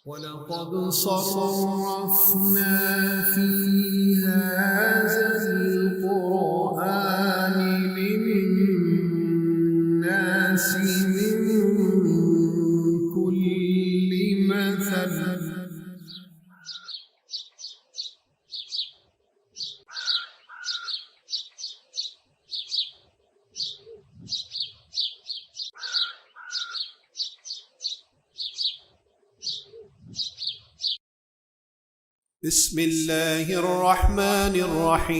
وَلَقَدْ صَرَّفْنَا فِي هَذَا الْقُرْآنِ لِلنَّاسِ مِنْ كُلِّ مَثَلٍ بسم اللہ الرحمن الرحیم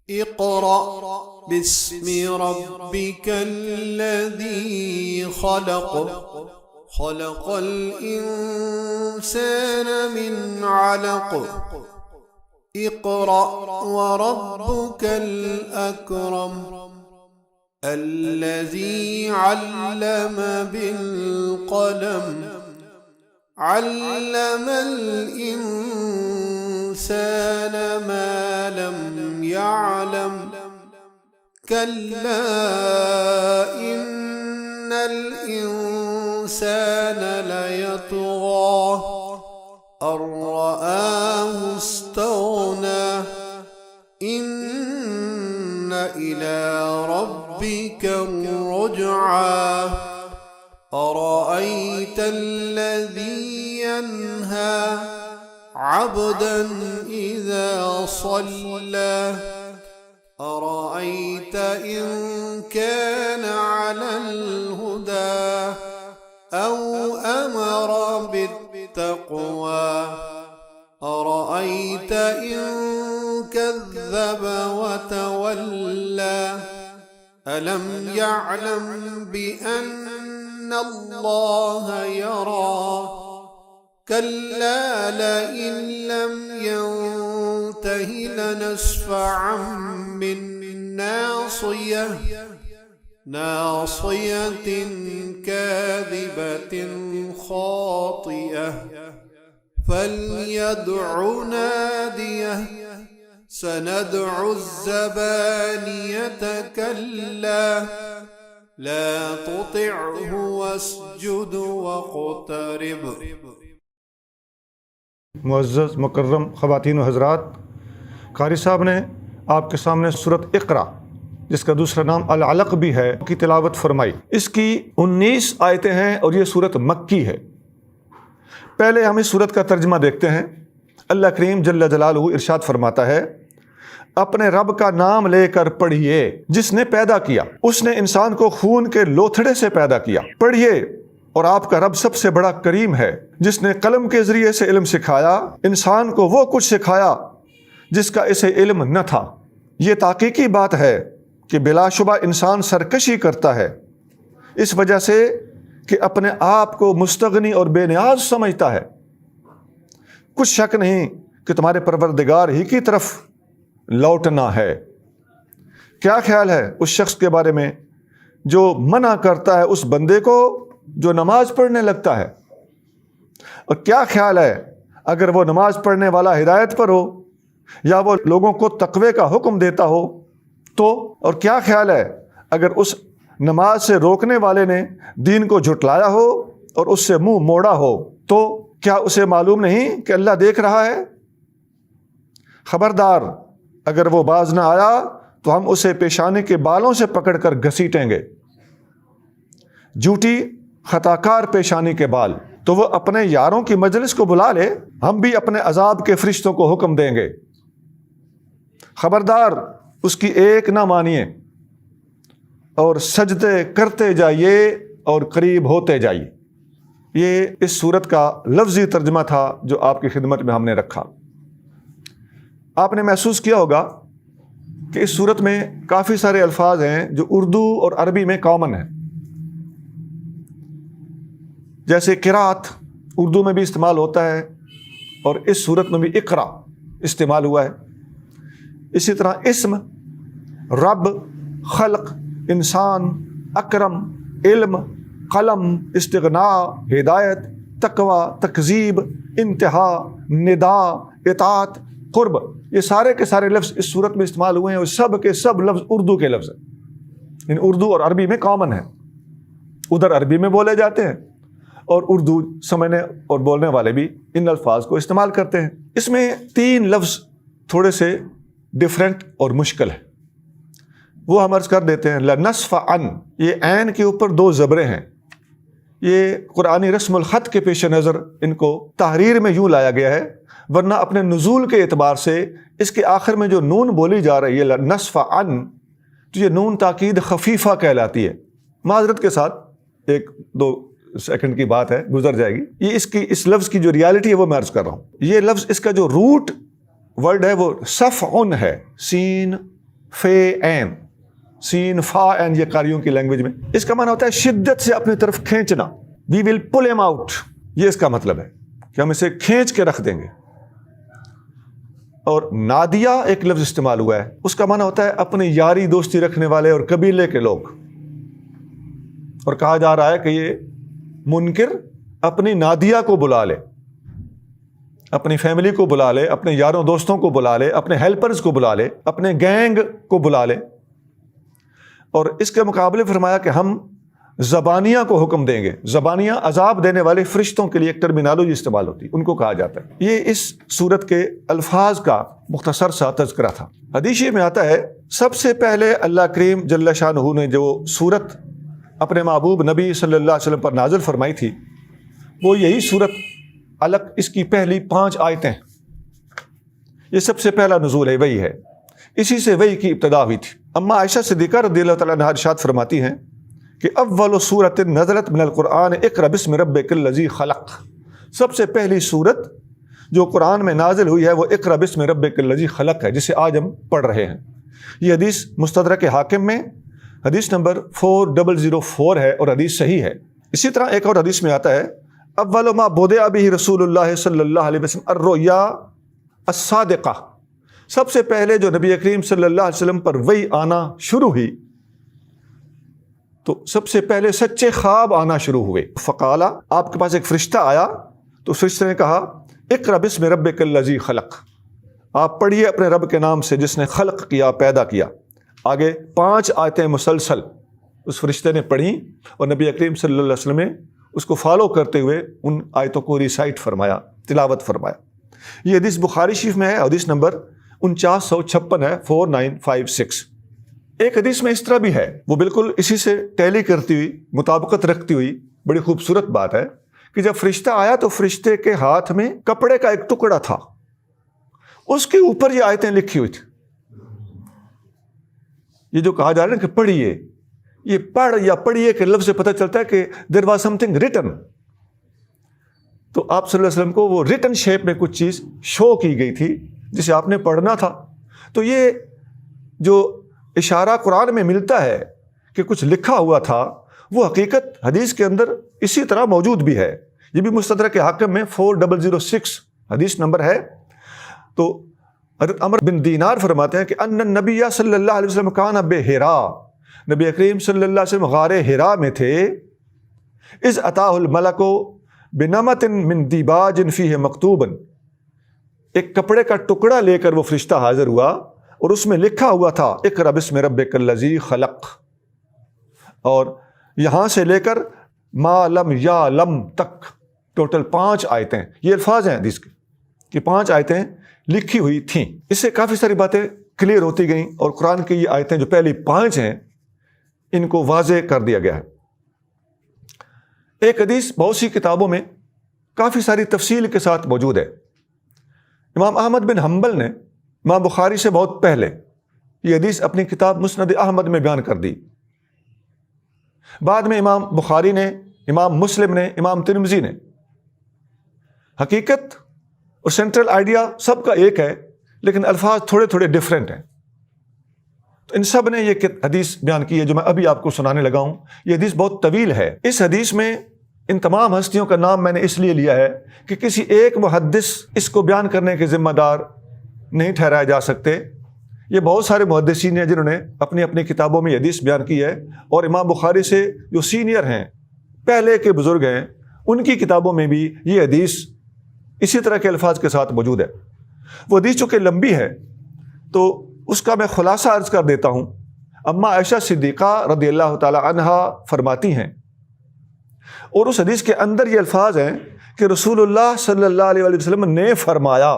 اقرأ بسم ربک الذی خلق خلق الانسان من علق اقرأ وربک الاکرم الذی علم بالقلم علم الإنسان ما لم يعلم كلا إن الإنسان ليطغى أن رآه استغنى إن إلى ربك الرجعى أرأيت الذي ينهى عبدا إذا صلى أرأيت إن كان على الهدى أو أمر بالتقوى أرأيت إن كذب وتولى ألم يعلم بأن اللہ یرا کلا لئن لم ينتہ لنسفعا بالناصیہ ناصیۃ کاذبۃ خاطئہ فلیدع نادیہ سندع الزبانیۃ کلا لا تطعه واسجد واقترب۔ معزز مکرم خواتین و حضرات، قاری صاحب نے آپ کے سامنے سورۃ اقرا، جس کا دوسرا نام العلق بھی ہے، کی تلاوت فرمائی۔ اس کی 19 آیتیں ہیں اور یہ سورت مکی ہے۔ پہلے ہم اس سورت کا ترجمہ دیکھتے ہیں۔ اللہ کریم جل جلالہ ارشاد فرماتا ہے، اپنے رب کا نام لے کر پڑھیے جس نے پیدا کیا، اس نے انسان کو خون کے لوتھڑے سے پیدا کیا۔ پڑھیے، اور آپ کا رب سب سے بڑا کریم ہے جس نے قلم کے ذریعے سے علم سکھایا، انسان کو وہ کچھ سکھایا جس کا اسے علم نہ تھا۔ یہ تحقیقی بات ہے کہ بلا شبہ انسان سرکشی کرتا ہے اس وجہ سے کہ اپنے آپ کو مستغنی اور بے نیاز سمجھتا ہے۔ کچھ شک نہیں کہ تمہارے پروردگار ہی کی طرف لوٹنا ہے۔ کیا خیال ہے اس شخص کے بارے میں جو منع کرتا ہے اس بندے کو جو نماز پڑھنے لگتا ہے؟ اور کیا خیال ہے اگر وہ نماز پڑھنے والا ہدایت پر ہو یا وہ لوگوں کو تقوی کا حکم دیتا ہو تو؟ اور کیا خیال ہے اگر اس نماز سے روکنے والے نے دین کو جھٹلایا ہو اور اس سے منہ موڑا ہو تو؟ کیا اسے معلوم نہیں کہ اللہ دیکھ رہا ہے؟ خبردار، اگر وہ باز نہ آیا تو ہم اسے پیشانی کے بالوں سے پکڑ کر گھسیٹیں گے۔ جھوٹی خطاکار پیشانی کے بال، تو وہ اپنے یاروں کی مجلس کو بلا لے، ہم بھی اپنے عذاب کے فرشتوں کو حکم دیں گے۔ خبردار، اس کی ایک نہ مانیے اور سجدے کرتے جائیے اور قریب ہوتے جائیے۔ یہ اس سورت کا لفظی ترجمہ تھا جو آپ کی خدمت میں ہم نے رکھا۔ آپ نے محسوس کیا ہوگا کہ اس سورت میں کافی سارے الفاظ ہیں جو اردو اور عربی میں کامن ہیں، جیسے قرات اردو میں بھی استعمال ہوتا ہے اور اس سورت میں بھی اقرا استعمال ہوا ہے۔ اسی طرح اسم، رب، خلق، انسان، اکرم، علم، قلم، استغناء، ہدایت، تقوی، تکذیب، انتہا، ندا، اطاعت، قرب، یہ سارے کے سارے لفظ اس صورت میں استعمال ہوئے ہیں اور سب کے سب لفظ اردو کے لفظ ہیں، ان اردو اور عربی میں کامن ہیں۔ ادھر عربی میں بولے جاتے ہیں اور اردو سمجھنے اور بولنے والے بھی ان الفاظ کو استعمال کرتے ہیں۔ اس میں 3 لفظ تھوڑے سے ڈفرینٹ اور مشکل ہے، وہ ہم عرض کر دیتے ہیں۔ لنصفعن، یہ عین کے اوپر 2 زبریں ہیں، یہ قرآنی رسم الخط کے پیش نظر ان کو تحریر میں یوں لایا گیا ہے، ورنہ اپنے نزول کے اعتبار سے اس کے آخر میں جو نون بولی جا رہی ہے لنصفعن، تو یہ نون تاکید خفیفہ کہلاتی ہے۔ معذرت کے ساتھ 1-2 سیکنڈ کی بات ہے، گزر جائے گی۔ یہ اس لفظ کی جو ریالٹی ہے وہ میں عرض کر رہا ہوں۔ یہ لفظ اس کا جو روٹ ورڈ ہے وہ صفعن ہے، سین فے عین، سین فا عین، یہ قاریوں کی لینگویج میں اس کا معنی ہوتا ہے شدت سے اپنی طرف کھینچنا۔ وی ول پل ہم آؤٹ، یہ اس کا مطلب ہے کہ ہم اسے کھینچ کے رکھ دیں گے۔ اور نادیہ ایک لفظ استعمال ہوا ہے، اس کا معنی ہوتا ہے اپنی یاری دوستی رکھنے والے اور قبیلے کے لوگ، اور کہا جا رہا ہے کہ یہ منکر اپنی نادیہ کو بلا لے، اپنی فیملی کو بلا لے، اپنے یاروں دوستوں کو بلا لے، اپنے ہیلپرز کو بلا لے، اپنے گینگ کو بلا لے۔ اور اس کے مقابلے فرمایا کہ ہم زبانیہ کو حکم دیں گے۔ زبانیہ عذاب دینے والے فرشتوں کے لیے ایک ٹرمینالوجی استعمال ہوتی ہے، ان کو کہا جاتا ہے۔ یہ اس صورت کے الفاظ کا مختصر سا تذکرہ تھا۔ حدیث میں آتا ہے سب سے پہلے اللہ کریم جل شانہ نے جو صورت اپنے محبوب نبی صلی اللہ علیہ وسلم پر نازل فرمائی تھی وہ یہی صورت علق، اس کی پہلی 5 آیتیں، یہ سب سے پہلا نزول ہے، وہی ہے، اسی سے وحی کی ابتدا ہوئی تھی۔ اما عائشہ صدیقہ رضی اللہ تعالیٰ عنہا ارشاد فرماتی ہیں کہ اول سورۃ نزلت من القرآن اقرأ بسم ربک الذی خلق، سب سے پہلی صورت جو قرآن میں نازل ہوئی ہے وہ اقرأ بسم ربک الذی خلق ہے، جسے آج ہم پڑھ رہے ہیں۔ یہ حدیث مستدرک حاکم میں حدیث نمبر 4004 ہے اور حدیث صحیح ہے۔ اسی طرح ایک اور حدیث میں آتا ہے اول ما بدأ بہ رسول اللہ صلی اللہ علیہ وسلم الرؤیا الصادقہ، سب سے پہلے جو نبی کریم صلی اللہ علیہ وسلم پر وحی آنا شروع ہوئی تو سب سے پہلے سچے خواب آنا شروع ہوئے۔ فقالا، آپ کے پاس ایک فرشتہ آیا تو فرشتے نے کہا اقرأ بسم ربک الذی خلق، آپ پڑھیے اپنے رب کے نام سے جس نے خلق کیا، پیدا کیا۔ آگے 5 آیتیں مسلسل اس فرشتے نے پڑھی اور نبی کریم صلی اللہ علیہ وسلم نے اس کو فالو کرتے ہوئے ان آیتوں کو ریسائٹ فرمایا، تلاوت فرمایا۔ یہ حدیث بخاری شریف میں ہے، حدیث نمبر 4956 ہے، 4956۔ ایک حدیث میں اس طرح بھی ہے، وہ بالکل اسی سے ٹیلی کرتی ہوئی، مطابقت رکھتی ہوئی بڑی خوبصورت بات ہے کہ جب فرشتہ آیا تو فرشتے کے ہاتھ میں کپڑے کا ایک ٹکڑا تھا، اس کے اوپر یہ آیتیں لکھی ہوئی تھی۔ یہ جو کہا جا رہا ہے کہ پڑھیے، یہ پڑھ یا پڑھیے کے لفظ سے پتہ چلتا ہے کہ there was some thing return, تو آپ صلی اللہ علیہ وسلم کو وہ ریٹن شیپ میں کچھ چیز شو کی گئی تھی جسے آپ نے پڑھنا تھا۔ تو یہ جو اشارہ قرآن میں ملتا ہے کہ کچھ لکھا ہوا تھا، وہ حقیقت حدیث کے اندر اسی طرح موجود بھی ہے۔ یہ بھی مستدرک حاکم میں 4006 حدیث نمبر ہے۔ تو حضرت عمر بن دینار فرماتے ہیں کہ ان النبی صلی اللہ علیہ وسلم کان بحرا، نبی کریم صلی اللہ علیہ وسلم غار حرا میں تھے، اذ اتاہ الملک بنمط من دیباج فیہ مکتوبا، ایک کپڑے کا ٹکڑا لے کر وہ فرشتہ حاضر ہوا اور اس میں لکھا ہوا تھا اقرأ بسم ربک الذی خلق، اور یہاں سے لے کر ما لم یعلم تک ٹوٹل 5 آیتیں، یہ الفاظ ہیں حدیث کے کہ 5 آیتیں لکھی ہوئی تھیں۔ اس سے کافی ساری باتیں کلیئر ہوتی گئیں اور قرآن کی یہ آیتیں جو پہلی 5 ہیں ان کو واضح کر دیا گیا ہے۔ ایک حدیث بہت سی کتابوں میں کافی ساری تفصیل کے ساتھ موجود ہے۔ امام احمد بن حنبل نے امام بخاری سے بہت پہلے یہ حدیث اپنی کتاب مسند احمد میں بیان کر دی، بعد میں امام بخاری نے، امام مسلم نے، امام ترمذی نے۔ حقیقت اور سینٹرل آئیڈیا سب کا ایک ہے، لیکن الفاظ تھوڑے تھوڑے ڈفرینٹ ہیں۔ تو ان سب نے یہ حدیث بیان کی ہے جو میں ابھی آپ کو سنانے لگا ہوں۔ یہ حدیث بہت طویل ہے۔ اس حدیث میں ان تمام ہستیوں کا نام میں نے اس لیے لیا ہے کہ کسی ایک محدث اس کو بیان کرنے کے ذمہ دار نہیں ٹھہرائے جا سکتے۔ یہ بہت سارے محدثین ہیں جنہوں نے اپنی اپنی کتابوں میں یہ حدیث بیان کی ہے، اور امام بخاری سے جو سینئر ہیں، پہلے کے بزرگ ہیں، ان کی کتابوں میں بھی یہ حدیث اسی طرح کے الفاظ کے ساتھ موجود ہے۔ وہ حدیث چونکہ لمبی ہے تو اس کا میں خلاصہ عرض کر دیتا ہوں۔ اما عائشہ صدیقہ رضی اللہ تعالی عنہا فرماتی ہیں اور اس حدیث کے اندر یہ الفاظ ہیں کہ رسول اللہ صلی اللہ علیہ وآلہ وسلم نے فرمایا.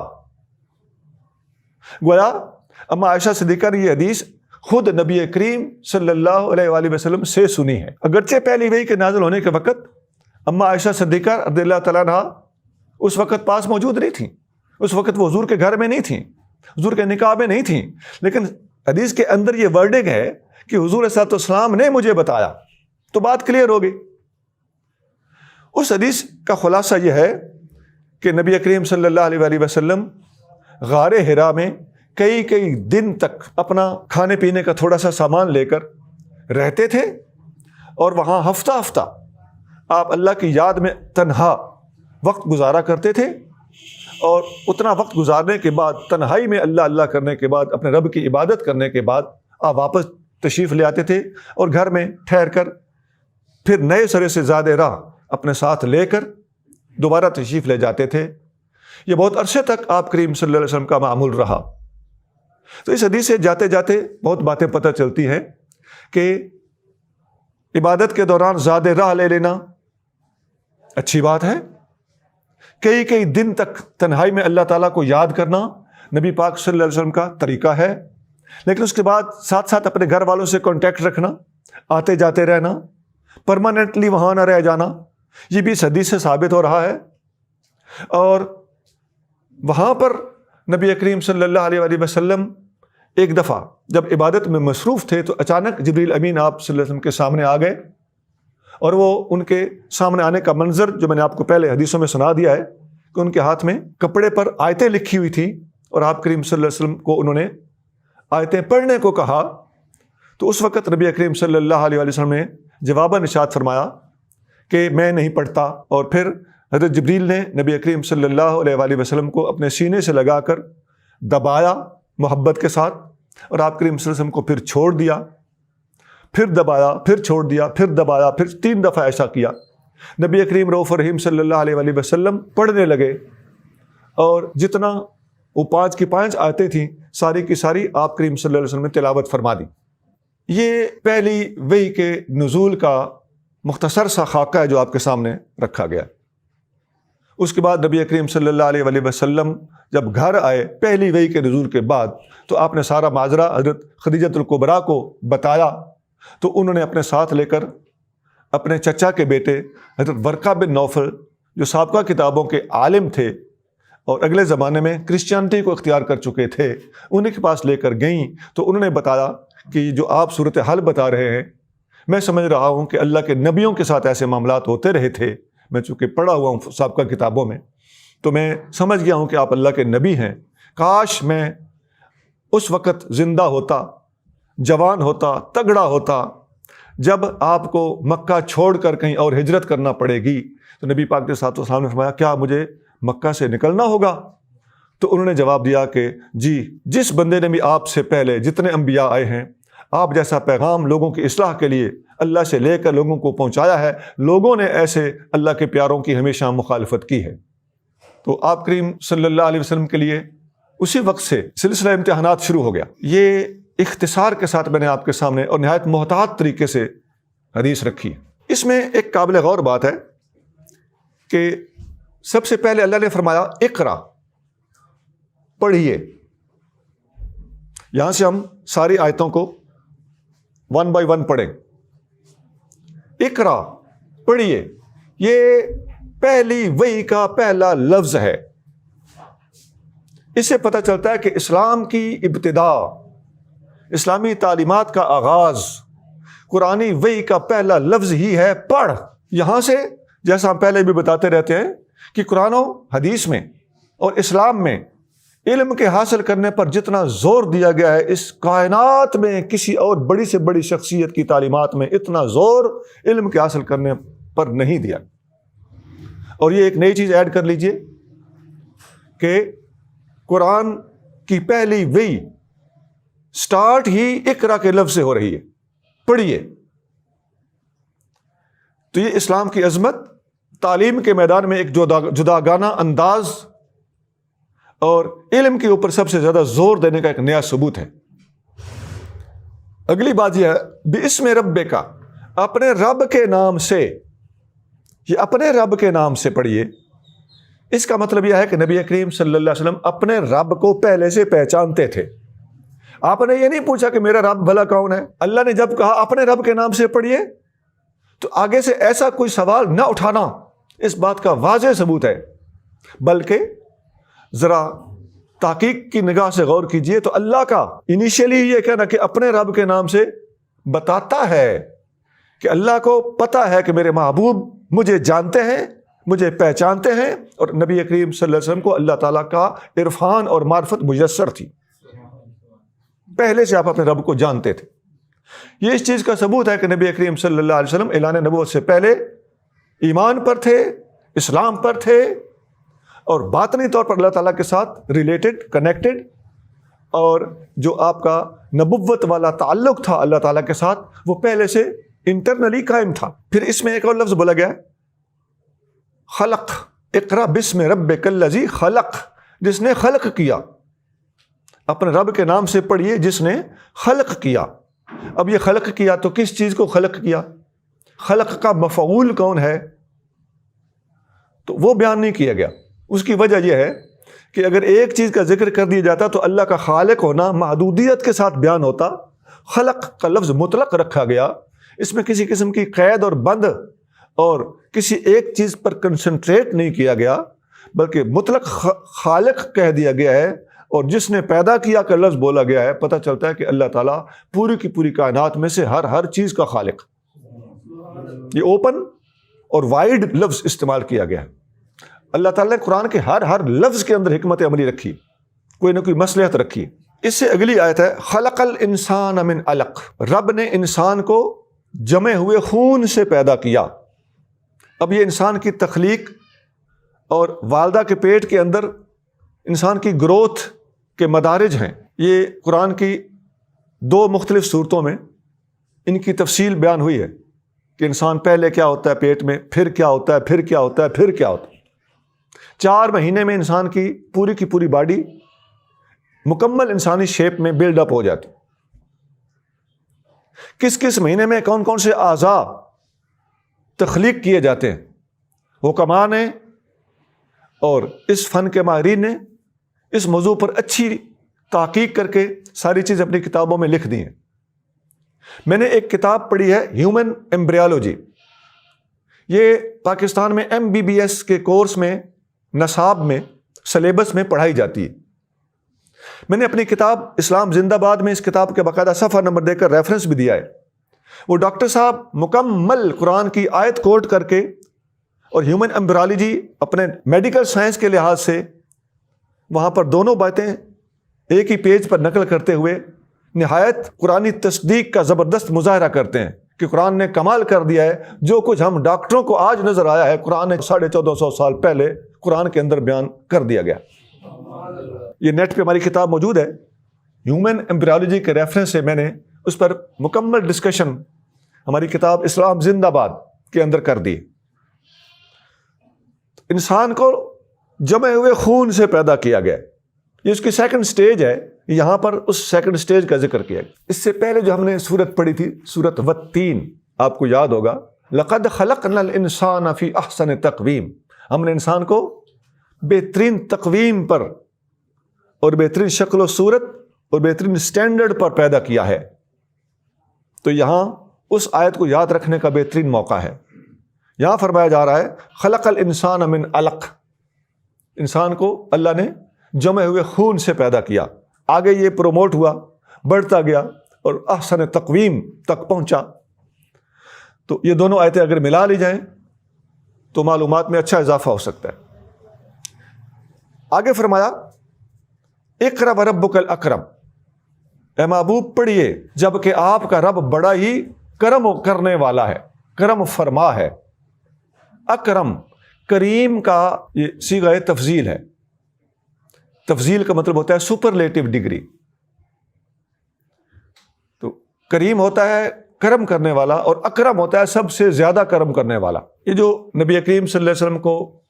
گویا اما عائشہ صدیقہ نے یہ حدیث خود نبی کریم صلی اللہ علیہ وآلہ وسلم سے سنی ہے. اگرچہ پہلی وحی کے نازل ہونے کے وقت اما عائشہ صدیقہ رضی اللہ تعالیٰ عنہا اس وقت پاس موجود نہیں تھیں. اس وقت وہ حضور کے گھر میں نہیں تھیں, حضور کے نکاح میں نہیں تھیں. لیکن حدیث کے اندر یہ ورڈنگ ہے کہ حضور صلی اللہ علیہ وسلم نے مجھے بتایا, تو بات کلیئر ہو گئی. اس حدیث کا خلاصہ یہ ہے کہ نبی کریم صلی اللہ علیہ وآلہ وسلم غار حرا میں کئی دن تک اپنا کھانے پینے کا تھوڑا سا سامان لے کر رہتے تھے, اور وہاں ہفتہ ہفتہ آپ اللہ کی یاد میں تنہا وقت گزارا کرتے تھے. اور اتنا وقت گزارنے کے بعد, تنہائی میں اللہ اللہ کرنے کے بعد, اپنے رب کی عبادت کرنے کے بعد آپ واپس تشریف لے آتے تھے, اور گھر میں ٹھہر کر پھر نئے سرے سے زیادہ راہ اپنے ساتھ لے کر دوبارہ تشریف لے جاتے تھے. یہ بہت عرصے تک آپ کریم صلی اللہ علیہ وسلم کا معمول رہا. تو اس حدیث سے جاتے جاتے بہت باتیں پتہ چلتی ہیں کہ عبادت کے دوران زیادہ راہ لے لینا اچھی بات ہے. کئی دن تک تنہائی میں اللہ تعالیٰ کو یاد کرنا نبی پاک صلی اللہ علیہ وسلم کا طریقہ ہے. لیکن اس کے بعد ساتھ ساتھ اپنے گھر والوں سے کانٹیکٹ رکھنا, آتے جاتے رہنا, پرماننٹلی وہاں نہ رہ جانا, یہ بھی اس حدیث سے ثابت ہو رہا ہے. اور وہاں پر نبی کریم صلی اللہ علیہ وآلہ وسلم ایک دفعہ جب عبادت میں مصروف تھے تو اچانک جبریل امین آپ صلی اللہ علیہ وسلم کے سامنے آ گئے, اور وہ ان کے سامنے آنے کا منظر جو میں نے آپ کو پہلے حدیثوں میں سنا دیا ہے کہ ان کے ہاتھ میں کپڑے پر آیتیں لکھی ہوئی تھیں, اور آپ کریم صلی اللہ علیہ وسلم کو انہوں نے آیتیں پڑھنے کو کہا. تو اس وقت نبی کریم صلی اللہ علیہ وسلم نے جواباً ارشاد فرمایا کہ میں نہیں پڑھتا. اور پھر حضرت جبریل نے نبی کریم صلی اللہ علیہ وسلم کو اپنے سینے سے لگا کر دبایا محبت کے ساتھ, اور آپ کریم صلی اللہ علیہ وسلم کو پھر چھوڑ دیا, پھر دبایا, پھر چھوڑ دیا, پھر دبایا, پھر 3 دفعہ ایسا کیا. نبی کریم رؤوف رحیم صلی اللہ علیہ وسلم پڑھنے لگے, اور جتنا وہ 5 کی 5 آیتیں تھیں ساری کی ساری آپ کریم صلی اللہ علیہ وسلم نے تلاوت فرما دی. یہ پہلی وحی کے نزول کا مختصر سا خاکہ ہے جو آپ کے سامنے رکھا گیا. اس کے بعد نبی کریم صلی اللہ علیہ وسلم جب گھر آئے پہلی وحی کے نزول کے بعد, تو آپ نے سارا ماجرا حضرت خدیجۃ الکبریٰ کو بتایا. تو انہوں نے اپنے ساتھ لے کر اپنے چچا کے بیٹے حضرت ورقہ بن نوفل جو سابقہ کتابوں کے عالم تھے اور اگلے زمانے میں کرسچینٹی کو اختیار کر چکے تھے, انہیں کے پاس لے کر گئیں. تو انہوں نے بتایا کہ جو آپ صورتحال بتا رہے ہیں, میں سمجھ رہا ہوں کہ اللہ کے نبیوں کے ساتھ ایسے معاملات ہوتے رہے تھے. میں چونکہ پڑھا ہوا ہوں سابقہ کتابوں میں, تو میں سمجھ گیا ہوں کہ آپ اللہ کے نبی ہیں. کاش میں اس وقت زندہ ہوتا, جوان ہوتا, تگڑا ہوتا, جب آپ کو مکہ چھوڑ کر کہیں اور ہجرت کرنا پڑے گی. تو نبی پاک صلی اللہ علیہ وسلم نے فرمایا کیا مجھے مکہ سے نکلنا ہوگا؟ تو انہوں نے جواب دیا کہ جی, جس بندے نے بھی آپ سے پہلے جتنے انبیاء آئے ہیں, آپ جیسا پیغام لوگوں کی اصلاح کے لیے اللہ سے لے کر لوگوں کو پہنچایا ہے, لوگوں نے ایسے اللہ کے پیاروں کی ہمیشہ مخالفت کی ہے. تو آپ کریم صلی اللہ علیہ وسلم کے لیے اسی وقت سے سلسلہ امتحانات شروع ہو گیا. یہ اختصار کے ساتھ میں نے آپ کے سامنے اور نہایت محتاط طریقے سے حدیث رکھی. اس میں ایک قابل غور بات ہے کہ سب سے پہلے اللہ نے فرمایا اقرا, پڑھیے. یہاں سے ہم ساری آیتوں کو 1 بائی 1 پڑھیں. اقرا, پڑھیے, یہ پہلی وحی کا پہلا لفظ ہے. اس سے پتہ چلتا ہے کہ اسلام کی ابتدا, اسلامی تعلیمات کا آغاز قرآنی وحی کا پہلا لفظ ہی ہے پڑھ. یہاں سے جیسا ہم پہلے بھی بتاتے رہتے ہیں کہ قرآن و حدیث میں اور اسلام میں علم کے حاصل کرنے پر جتنا زور دیا گیا ہے, اس کائنات میں کسی اور بڑی سے بڑی شخصیت کی تعلیمات میں اتنا زور علم کے حاصل کرنے پر نہیں دیا. اور یہ ایک نئی چیز ایڈ کر لیجئے کہ قرآن کی پہلی وحی سٹارٹ ہی اقرا کے لفظ سے ہو رہی ہے, پڑھیے. تو یہ اسلام کی عظمت, تعلیم کے میدان میں ایک جداگانہ انداز اور علم کے اوپر سب سے زیادہ زور دینے کا ایک نیا ثبوت ہے. اگلی بات یہ ہے بِاسْمِ رَبِّکَ, اپنے رب کے نام سے. یہ اپنے رب کے نام سے پڑھیے، اس کا مطلب یہ ہے کہ نبی کریم صلی اللہ علیہ وسلم اپنے رب کو پہلے سے پہچانتے تھے۔ آپ نے یہ نہیں پوچھا کہ میرا رب بھلا کون ہے، اللہ نے جب کہا اپنے رب کے نام سے پڑھیے تو آگے سے ایسا کوئی سوال نہ اٹھانا اس بات کا واضح ثبوت ہے، بلکہ ذرا تحقیق کی نگاہ سے غور کیجئے تو اللہ کا انیشیلی یہ کہنا کہ اپنے رب کے نام سے بتاتا ہے کہ اللہ کو پتا ہے کہ میرے محبوب مجھے جانتے ہیں، مجھے پہچانتے ہیں، اور نبی کریم صلی اللہ علیہ وسلم کو اللہ تعالیٰ کا عرفان اور معرفت میسر تھی، پہلے سے آپ اپنے رب کو جانتے تھے۔ یہ اس چیز کا ثبوت ہے کہ نبی کریم صلی اللہ علیہ وسلم اعلان نبوت سے پہلے ایمان پر تھے، اسلام پر تھے، اور باطنی طور پر اللہ تعالیٰ کے ساتھ ریلیٹڈ، کنیکٹڈ، اور جو آپ کا نبوت والا تعلق تھا اللہ تعالیٰ کے ساتھ وہ پہلے سے انٹرنلی قائم تھا۔ پھر اس میں ایک اور لفظ بولا گیا ہے، خلق، اقرا بسم ربک الذی خلق، جس نے خلق کیا۔ اپنے رب کے نام سے پڑھیے جس نے خلق کیا۔ اب یہ خلق کیا تو کس چیز کو خلق کیا، خلق کا مفعول کون ہے، تو وہ بیان نہیں کیا گیا۔ اس کی وجہ یہ ہے کہ اگر ایک چیز کا ذکر کر دیا جاتا تو اللہ کا خالق ہونا محدودیت کے ساتھ بیان ہوتا، خلق کا لفظ مطلق رکھا گیا، اس میں کسی قسم کی قید اور بند اور کسی ایک چیز پر کنسنٹریٹ نہیں کیا گیا، بلکہ مطلق خالق کہہ دیا گیا ہے، اور جس نے پیدا کیا کا لفظ بولا گیا ہے۔ پتہ چلتا ہے کہ اللہ تعالیٰ پوری کی پوری کائنات میں سے ہر چیز کا خالق۔ یہ اوپن اور وائڈ لفظ استعمال کیا گیا ہے۔ اللہ تعالیٰ نے قرآن کے ہر لفظ کے اندر حکمت عملی رکھی، کوئی نہ کوئی مصلحت رکھی۔ اس سے اگلی آیت ہے خلق الانسان من علق، رب نے انسان کو جمے ہوئے خون سے پیدا کیا۔ اب یہ انسان کی تخلیق اور والدہ کے پیٹ کے اندر انسان کی گروتھ کے مدارج ہیں، یہ قرآن کی دو مختلف صورتوں میں ان کی تفصیل بیان ہوئی ہے کہ انسان پہلے کیا ہوتا ہے پیٹ میں، پھر کیا ہوتا ہے، پھر کیا ہوتا ہے، پھر کیا ہوتا ہے۔ 4 مہینے میں انسان کی پوری باڈی مکمل انسانی شیپ میں بلڈ اپ ہو جاتی۔ کس مہینے میں کون کون سے اعضاء تخلیق کیے جاتے ہیں، حکماء نے اور اس فن کے ماہرین نے اس موضوع پر اچھی تحقیق کر کے ساری چیز اپنی کتابوں میں لکھ دی ہیں۔ میں نے ایک کتاب پڑھی ہے ہیومن ایمبریالوجی، یہ پاکستان میں MBBS کے کورس میں، نصاب میں، سلیبس میں پڑھائی جاتی ہے۔ میں نے اپنی کتاب اسلام زندہ باد میں اس کتاب کے باقاعدہ صفحہ نمبر دے کر ریفرنس بھی دیا ہے۔ وہ ڈاکٹر صاحب مکمل قرآن کی آیت کوٹ کر کے اور ہیومن ایمبریالوجی اپنے میڈیکل سائنس کے لحاظ سے وہاں پر دونوں باتیں ایک ہی پیج پر نقل کرتے ہوئے نہایت قرآنی تصدیق کا زبردست مظاہرہ کرتے ہیں کہ قرآن نے کمال کر دیا ہے۔ جو کچھ ہم ڈاکٹروں کو آج نظر آیا ہے قرآن نے 1450 سال پہلے قرآن کے اندر بیان کر دیا گیا۔ یہ نیٹ پہ ہماری کتاب موجود ہے، ہیومن ایمبریالوجی کے ریفرنس سے میں نے اس پر مکمل ڈسکشن ہماری کتاب اسلام زندہ باد کے اندر کر دی۔ انسان کو جمے ہوئے خون سے پیدا کیا گیا، یہ اس کی سیکنڈ سٹیج ہے، یہاں پر اس سیکنڈ سٹیج کا ذکر کیا ہے۔ اس سے پہلے جو ہم نے سورت پڑھی تھی، سورت والتین، آپ کو یاد ہوگا، لقد خلقنا الانسان فی احسن تقویم، ہم نے انسان کو بہترین تقویم پر اور بہترین شکل و صورت اور بہترین سٹینڈرڈ پر پیدا کیا ہے۔ تو یہاں اس آیت کو یاد رکھنے کا بہترین موقع ہے۔ یہاں فرمایا جا رہا ہے خلق الانسان من علق، انسان کو اللہ نے جمے ہوئے خون سے پیدا کیا۔ آگے یہ پروموٹ ہوا، بڑھتا گیا اور احسن تقویم تک پہنچا۔ تو یہ دونوں آیتیں اگر ملا لی جائیں تو معلومات میں اچھا اضافہ ہو سکتا ہے۔ آگے فرمایا اقرأ وربک الاکرم، اے محبوب پڑھیے جبکہ آپ کا رب بڑا ہی کرم کرنے والا ہے، کرم فرما ہے۔ اکرم، کریم کا یہ صیغہ تفضیل ہے۔ تفضیل کا مطلب ہوتا ہے سپرلیٹو ڈگری۔ تو کریم ہوتا ہے کرم کرنے والا، اور اکرم ہوتا ہے سب سے زیادہ کرم کرنے والا۔ یہ جو نبی کریم صلی اللہ علیہ وسلم کو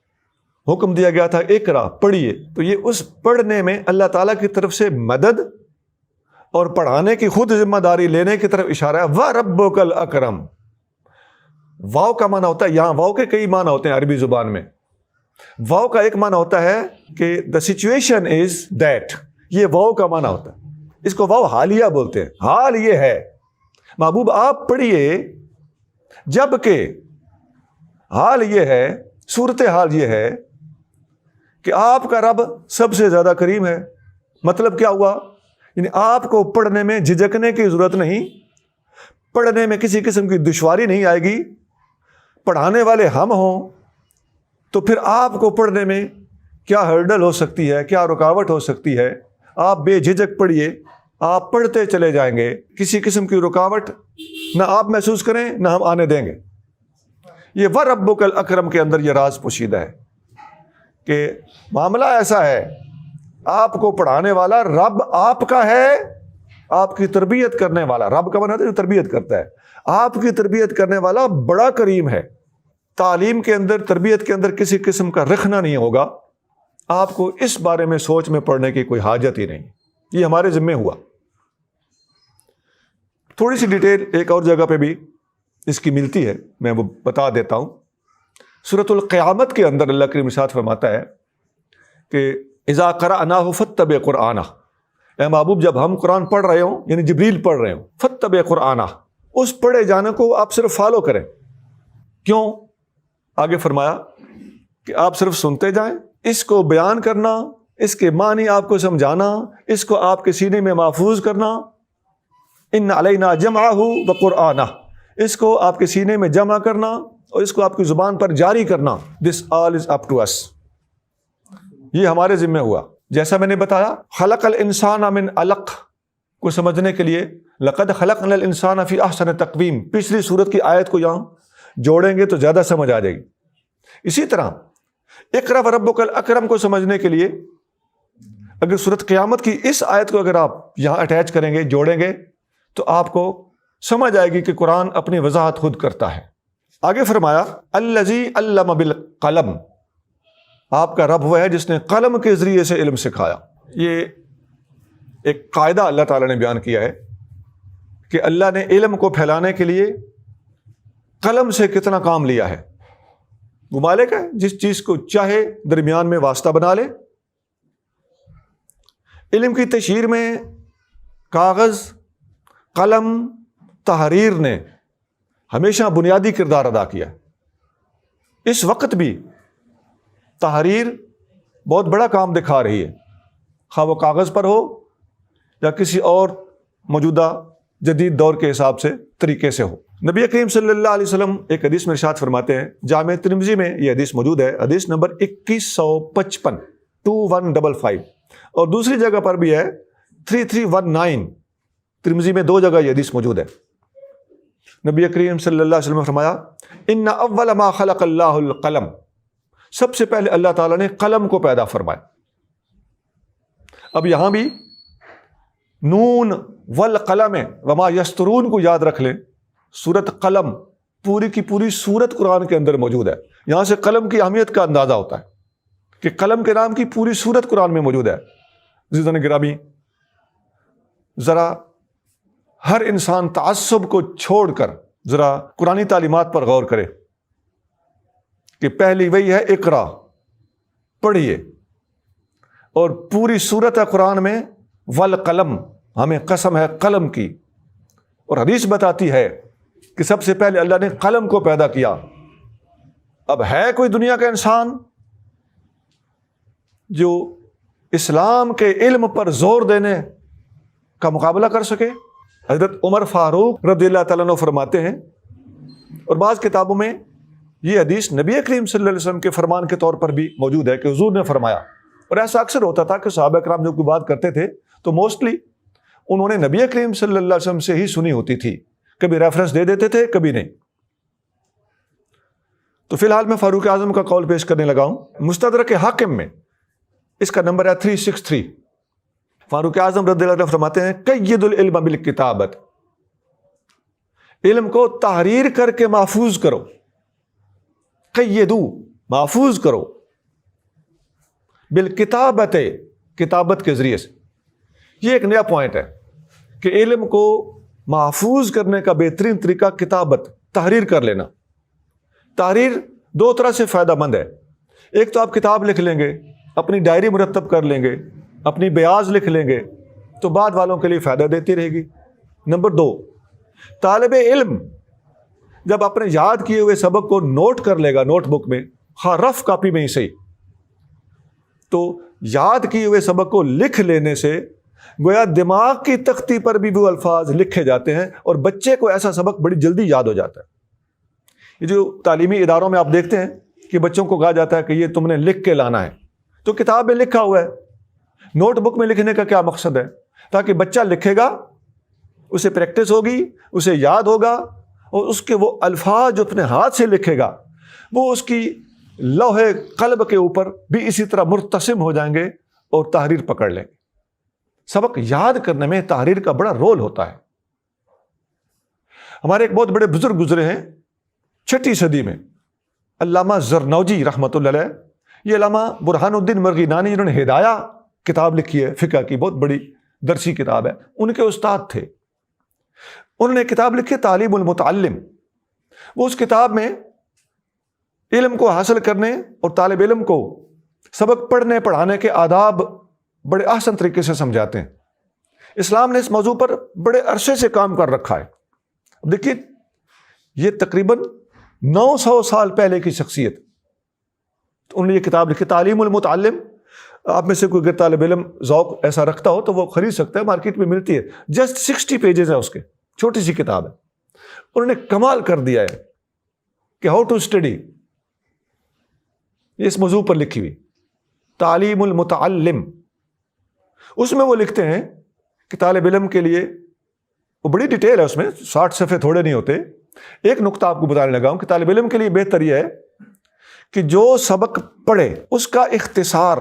حکم دیا گیا تھا اقرا، پڑھیے، تو یہ اس پڑھنے میں اللہ تعالیٰ کی طرف سے مدد اور پڑھانے کی خود ذمہ داری لینے کی طرف اشارہ ہے۔ وَرَبُّكَ الْأَكْرَمُ، واو کا معنی ہوتا ہے، یہاں واو کے کئی معنی ہوتے ہیں عربی زبان میں. واو کا ایک معنی ہوتا ہے کہ the situation is that، یہ واو کا معنی ہوتا ہے. اس کو واو حالیہ بولتے ہیں. حال یہ ہے محبوب آپ پڑھیے، جب کہ حال یہ ہے، صورت حال یہ ہے کہ آپ کا رب سب سے زیادہ کریم ہے. مطلب کیا ہوا؟ یعنی آپ کو پڑھنے میں جھجکنے کی ضرورت نہیں، پڑھنے میں کسی قسم کی دشواری نہیں آئے گی. پڑھانے والے ہم ہوں تو پھر آپ کو پڑھنے میں کیا ہرڈل ہو سکتی ہے، کیا رکاوٹ ہو سکتی ہے؟ آپ بے جھجک پڑھیے، آپ پڑھتے چلے جائیں گے، کسی قسم کی رکاوٹ نہ آپ محسوس کریں نہ ہم آنے دیں گے. یہ وَرَبُّكَ الْأَكْرَمْ کے اندر یہ راز پوشیدہ ہے کہ معاملہ ایسا ہے، آپ کو پڑھانے والا رب آپ کا ہے، آپ کی تربیت کرنے والا، رب کا معنی ہے جو تربیت کرتا ہے، آپ کی تربیت کرنے والا بڑا کریم ہے. تعلیم کے اندر، تربیت کے اندر کسی قسم کا رکھنا نہیں ہوگا. آپ کو اس بارے میں سوچ میں پڑنے کی کوئی حاجت ہی نہیں. یہ ہمارے ذمہ ہوا. تھوڑی سی ڈیٹیل ایک اور جگہ پہ بھی اس کی ملتی ہے، میں وہ بتا دیتا ہوں. سورۃ القیامت کے اندر اللہ کریم ارشاد فرماتا ہے کہ اذا قرأناہ فاتبع قرآنہ، اے محبوب جب ہم قرآن پڑھ رہے ہوں، یعنی جبریل پڑھ رہے ہوں، فاتبع قرآنہ، اس پڑھے جانے کو آپ صرف فالو کریں. کیوں؟ آگے فرمایا کہ آپ صرف سنتے جائیں، اس کو بیان کرنا، اس کے معنی آپ کو سمجھانا، اس کو آپ کے سینے میں محفوظ کرنا. ان علینا جمعہ وقرآنہ، اس کو آپ کے سینے میں جمع کرنا اور اس کو آپ کی زبان پر جاری کرنا. دس آل از اپ ٹو اس، یہ ہمارے ذمہ ہوا. جیسا میں نے بتایا خلق الانسان من علق کو سمجھنے کے لیے لقد خلقنا الانسان فی احسن تقویم، پچھلی سورت کی آیت کو یہاں جوڑیں گے تو زیادہ سمجھ آ جائے گی. اسی طرح اقرأ وربک الاکرم کو سمجھنے کے لیے اگر سورت قیامت کی اس آیت کو اگر آپ یہاں اٹیچ کریں گے، جوڑیں گے، تو آپ کو سمجھ آئے گی کہ قرآن اپنی وضاحت خود کرتا ہے. آگے فرمایا الذی علم بالقلم، آپ کا رب وہ ہے جس نے قلم کے ذریعے سے علم سکھایا. یہ ایک قاعدہ اللہ تعالیٰ نے بیان کیا ہے کہ اللہ نے علم کو پھیلانے کے لیے قلم سے کتنا کام لیا ہے. وہ مالک ہے جس چیز کو چاہے درمیان میں واسطہ بنا لے. علم کی تشہیر میں کاغذ، قلم، تحریر نے ہمیشہ بنیادی کردار ادا کیا. اس وقت بھی تحریر بہت بڑا کام دکھا رہی ہے، خواہ وہ کاغذ پر ہو یا کسی اور موجودہ جدید دور کے حساب سے طریقے سے ہو. نبی کریم صلی اللہ علیہ وسلم ایک حدیث میں ارشاد فرماتے ہیں، جامع ترمذی میں یہ حدیث موجود ہے، حدیث نمبر 2155 2155، اور دوسری جگہ پر بھی ہے 3319. ترمذی میں دو جگہ یہ حدیث موجود ہے. نبی کریم صلی اللہ علیہ وسلم نے فرمایا ان اول ما خلق اللہ القلم، سب سے پہلے اللہ تعالیٰ نے قلم کو پیدا فرمایا. اب یہاں بھی نون والقلم وما یسطرون کو یاد رکھ لیں. سورت قلم پوری کی پوری سورت قرآن کے اندر موجود ہے. یہاں سے قلم کی اہمیت کا اندازہ ہوتا ہے کہ قلم کے نام کی پوری سورت قرآن میں موجود ہے. عزیزان گرامی، ذرا ہر انسان تعصب کو چھوڑ کر ذرا قرآنی تعلیمات پر غور کرے کہ پہلی وہی ہے اقرا، پڑھیے، اور پوری سورت قرآن میں والقلم، ہمیں قسم ہے قلم کی، اور حدیث بتاتی ہے کہ سب سے پہلے اللہ نے قلم کو پیدا کیا. اب ہے کوئی دنیا کا انسان جو اسلام کے علم پر زور دینے کا مقابلہ کر سکے؟ حضرت عمر فاروق رضی اللہ تعالیٰ عنہ فرماتے ہیں، اور بعض کتابوں میں یہ حدیث نبی کریم صلی اللہ علیہ وسلم کے فرمان کے طور پر بھی موجود ہے کہ حضور نے فرمایا. اور ایسا اکثر ہوتا تھا کہ صحابہ کرام جو کوئی بات کرتے تھے تو موسٹلی انہوں نے نبی کریم صلی اللہ علیہ وسلم سے ہی سنی ہوتی تھی، کبھی ریفرنس دے دیتے تھے کبھی نہیں. تو فی الحال میں فاروق اعظم کا قول پیش کرنے لگا ہوں. مستدرک حاکم میں اس کا نمبر ہے 363. فاروق اعظم رضی اللہ عنہ فرماتے ہیں قید العلم بالکتابت، علم کو تحریر کر کے محفوظ کرو. قیدو، محفوظ کرو، بالکتابت، کتابت کے ذریعے سے. یہ ایک نیا پوائنٹ ہے کہ علم کو محفوظ کرنے کا بہترین طریقہ کتابت، تحریر کر لینا. تحریر دو طرح سے فائدہ مند ہے. ایک تو آپ کتاب لکھ لیں گے، اپنی ڈائری مرتب کر لیں گے، اپنی بیاض لکھ لیں گے تو بعد والوں کے لیے فائدہ دیتی رہے گی. نمبر 2، طالب علم جب اپنے یاد کیے ہوئے سبق کو نوٹ کر لے گا نوٹ بک میں، ہاں رف کاپی میں ہی صحیح، تو یاد کیے ہوئے سبق کو لکھ لینے سے گویا دماغ کی تختی پر بھی وہ الفاظ لکھے جاتے ہیں اور بچے کو ایسا سبق بڑی جلدی یاد ہو جاتا ہے. یہ جو تعلیمی اداروں میں آپ دیکھتے ہیں کہ بچوں کو کہا جاتا ہے کہ یہ تم نے لکھ کے لانا ہے، تو کتاب میں لکھا ہوا ہے. نوٹ بک میں لکھنے کا کیا مقصد ہے؟ تاکہ بچہ لکھے گا، اسے پریکٹس ہوگی، اسے یاد ہوگا، اور اس کے وہ الفاظ جو اپنے ہاتھ سے لکھے گا وہ اس کی لوح قلب کے اوپر بھی اسی طرح مرتسم ہو جائیں گے اور تحریر پکڑ لیں گے. سبق یاد کرنے میں تحریر کا بڑا رول ہوتا ہے. ہمارے ایک بہت بڑے بزرگ گزرے ہیں 6 صدی میں، علامہ زرنوجی رحمۃ اللہ علیہ. یہ علامہ برہان الدین مرغینانی جنہوں نے ہدایہ کتاب لکھی ہے، فقہ کی بہت بڑی درسی کتاب ہے، ان کے استاد تھے. انہوں نے کتاب لکھی تعلیم المتعلم. وہ اس کتاب میں علم کو حاصل کرنے اور طالب علم کو سبق پڑھنے پڑھانے کے آداب بڑے احسن طریقے سے سمجھاتے ہیں. اسلام نے اس موضوع پر بڑے عرصے سے کام کر رکھا ہے. دیکھیے یہ تقریباً 900 سال پہلے کی شخصیت. تو انہوں نے یہ کتاب لکھی تعلیم المتعلم. آپ میں سے کوئی اگر طالب علم ذوق ایسا رکھتا ہو تو وہ خرید سکتا ہے، مارکیٹ میں ملتی ہے. جسٹ 60 پیجز ہے اس کے، چھوٹی سی کتاب ہے. انہوں نے کمال کر دیا ہے کہ ہاؤ ٹو اسٹڈی، اس موضوع پر لکھی ہوئی تعلیم المتعلم. اس میں وہ لکھتے ہیں کہ طالب علم کے لیے، وہ بڑی ڈیٹیل ہے اس میں، 60 صفحے تھوڑے نہیں ہوتے. ایک نقطہ آپ کو بتانے لگا ہوں کہ طالب علم کے لیے بہتر یہ ہے کہ جو سبق پڑھے اس کا اختصار،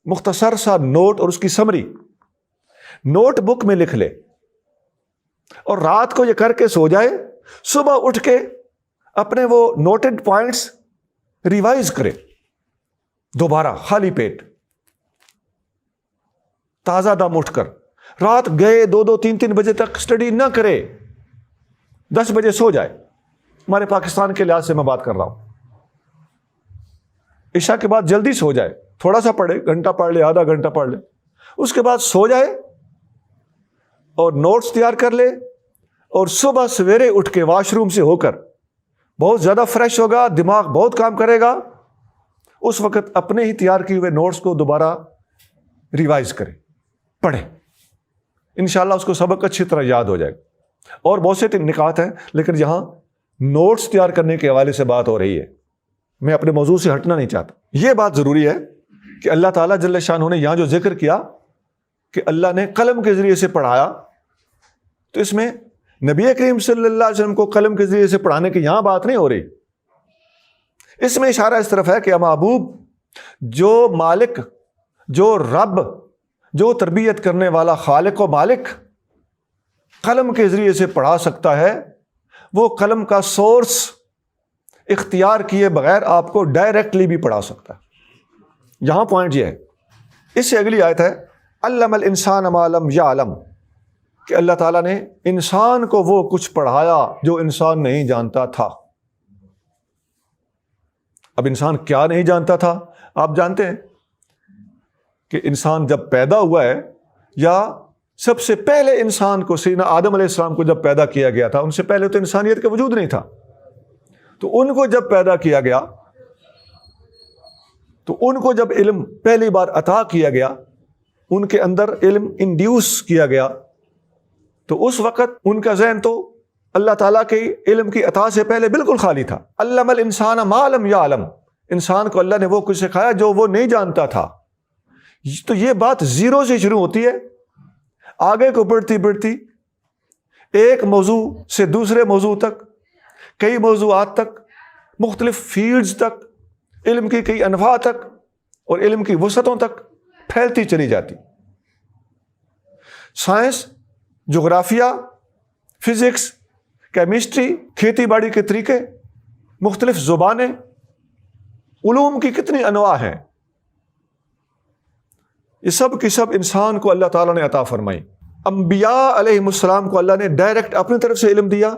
مختصر سا نوٹ اور اس کی سمری نوٹ بک میں لکھ لے اور رات کو یہ کر کے سو جائے. صبح اٹھ کے اپنے وہ نوٹڈ پوائنٹس ریوائز کرے دوبارہ، خالی پیٹ، تازہ دم اٹھ کر. رات گئے 2-2 3-3 بجے تک اسٹڈی نہ کرے، 10 بجے سو جائے. ہمارے پاکستان کے لحاظ سے میں بات کر رہا ہوں. عشاء کے بعد جلدی سو جائے، تھوڑا سا پڑھے، گھنٹہ پڑھ لے، آدھا گھنٹہ پڑھ لے، اس کے بعد سو جائے اور نوٹس تیار کر لے، اور صبح سویرے اٹھ کے واش روم سے ہو کر بہت زیادہ فریش ہوگا، دماغ بہت کام کرے گا. اس وقت اپنے ہی تیار کیے ہوئے نوٹس کو دوبارہ ریوائز کرے، پڑھے. انشاءاللہ اس کو سبق اچھی طرح یاد ہو جائے گا. اور بہت سے نکات ہیں، لیکن یہاں نوٹس تیار کرنے کے حوالے سے بات ہو رہی ہے، میں اپنے موضوع سے ہٹنا نہیں چاہتا. یہ بات ضروری ہے کہ اللہ تعالیٰ جل شانہ نے یہاں جو ذکر کیا کہ اللہ نے قلم کے ذریعے سے پڑھایا، تو اس میں نبی کریم صلی اللہ علیہ وسلم کو قلم کے ذریعے سے پڑھانے کی یہاں بات نہیں ہو رہی. اس میں اشارہ اس طرف ہے کہ محبوب، جو مالک، جو رب، جو تربیت کرنے والا خالق و مالک قلم کے ذریعے سے پڑھا سکتا ہے، وہ قلم کا سورس اختیار کیے بغیر آپ کو ڈائریکٹلی بھی پڑھا سکتا ہے. یہاں پوائنٹ یہ ہے. اس سے اگلی آیت ہے علم الانسان ما لم یعلم، کہ اللہ تعالیٰ نے انسان کو وہ کچھ پڑھایا جو انسان نہیں جانتا تھا. اب انسان کیا نہیں جانتا تھا؟ آپ جانتے ہیں کہ انسان جب پیدا ہوا ہے، یا سب سے پہلے انسان کو سیدنا آدم علیہ السلام کو جب پیدا کیا گیا تھا، ان سے پہلے تو انسانیت کا وجود نہیں تھا. تو ان کو جب پیدا کیا گیا، تو ان کو جب علم پہلی بار عطا کیا گیا، ان کے اندر علم انڈیوس کیا گیا، تو اس وقت ان کا ذہن تو اللہ تعالیٰ کے علم کی عطا سے پہلے بالکل خالی تھا. علم الانسان ما لم یعلم، انسان کو اللہ نے وہ کچھ سکھایا جو وہ نہیں جانتا تھا. تو یہ بات زیرو سے شروع ہوتی ہے، آگے کو بڑھتی بڑھتی ایک موضوع سے دوسرے موضوع تک، کئی موضوعات تک، مختلف فیلڈز تک، علم کی کئی انواع تک اور علم کی وسعتوں تک پھیلتی چلی جاتی. سائنس، جغرافیہ، فزکس، کیمسٹری، کھیتی باڑی کے طریقے، مختلف زبانیں، علوم کی کتنی انواع ہیں. یہ سب کی سب انسان کو اللہ تعالیٰ نے عطا فرمائی. انبیاء علیہ السلام کو اللہ نے ڈائریکٹ اپنی طرف سے علم دیا،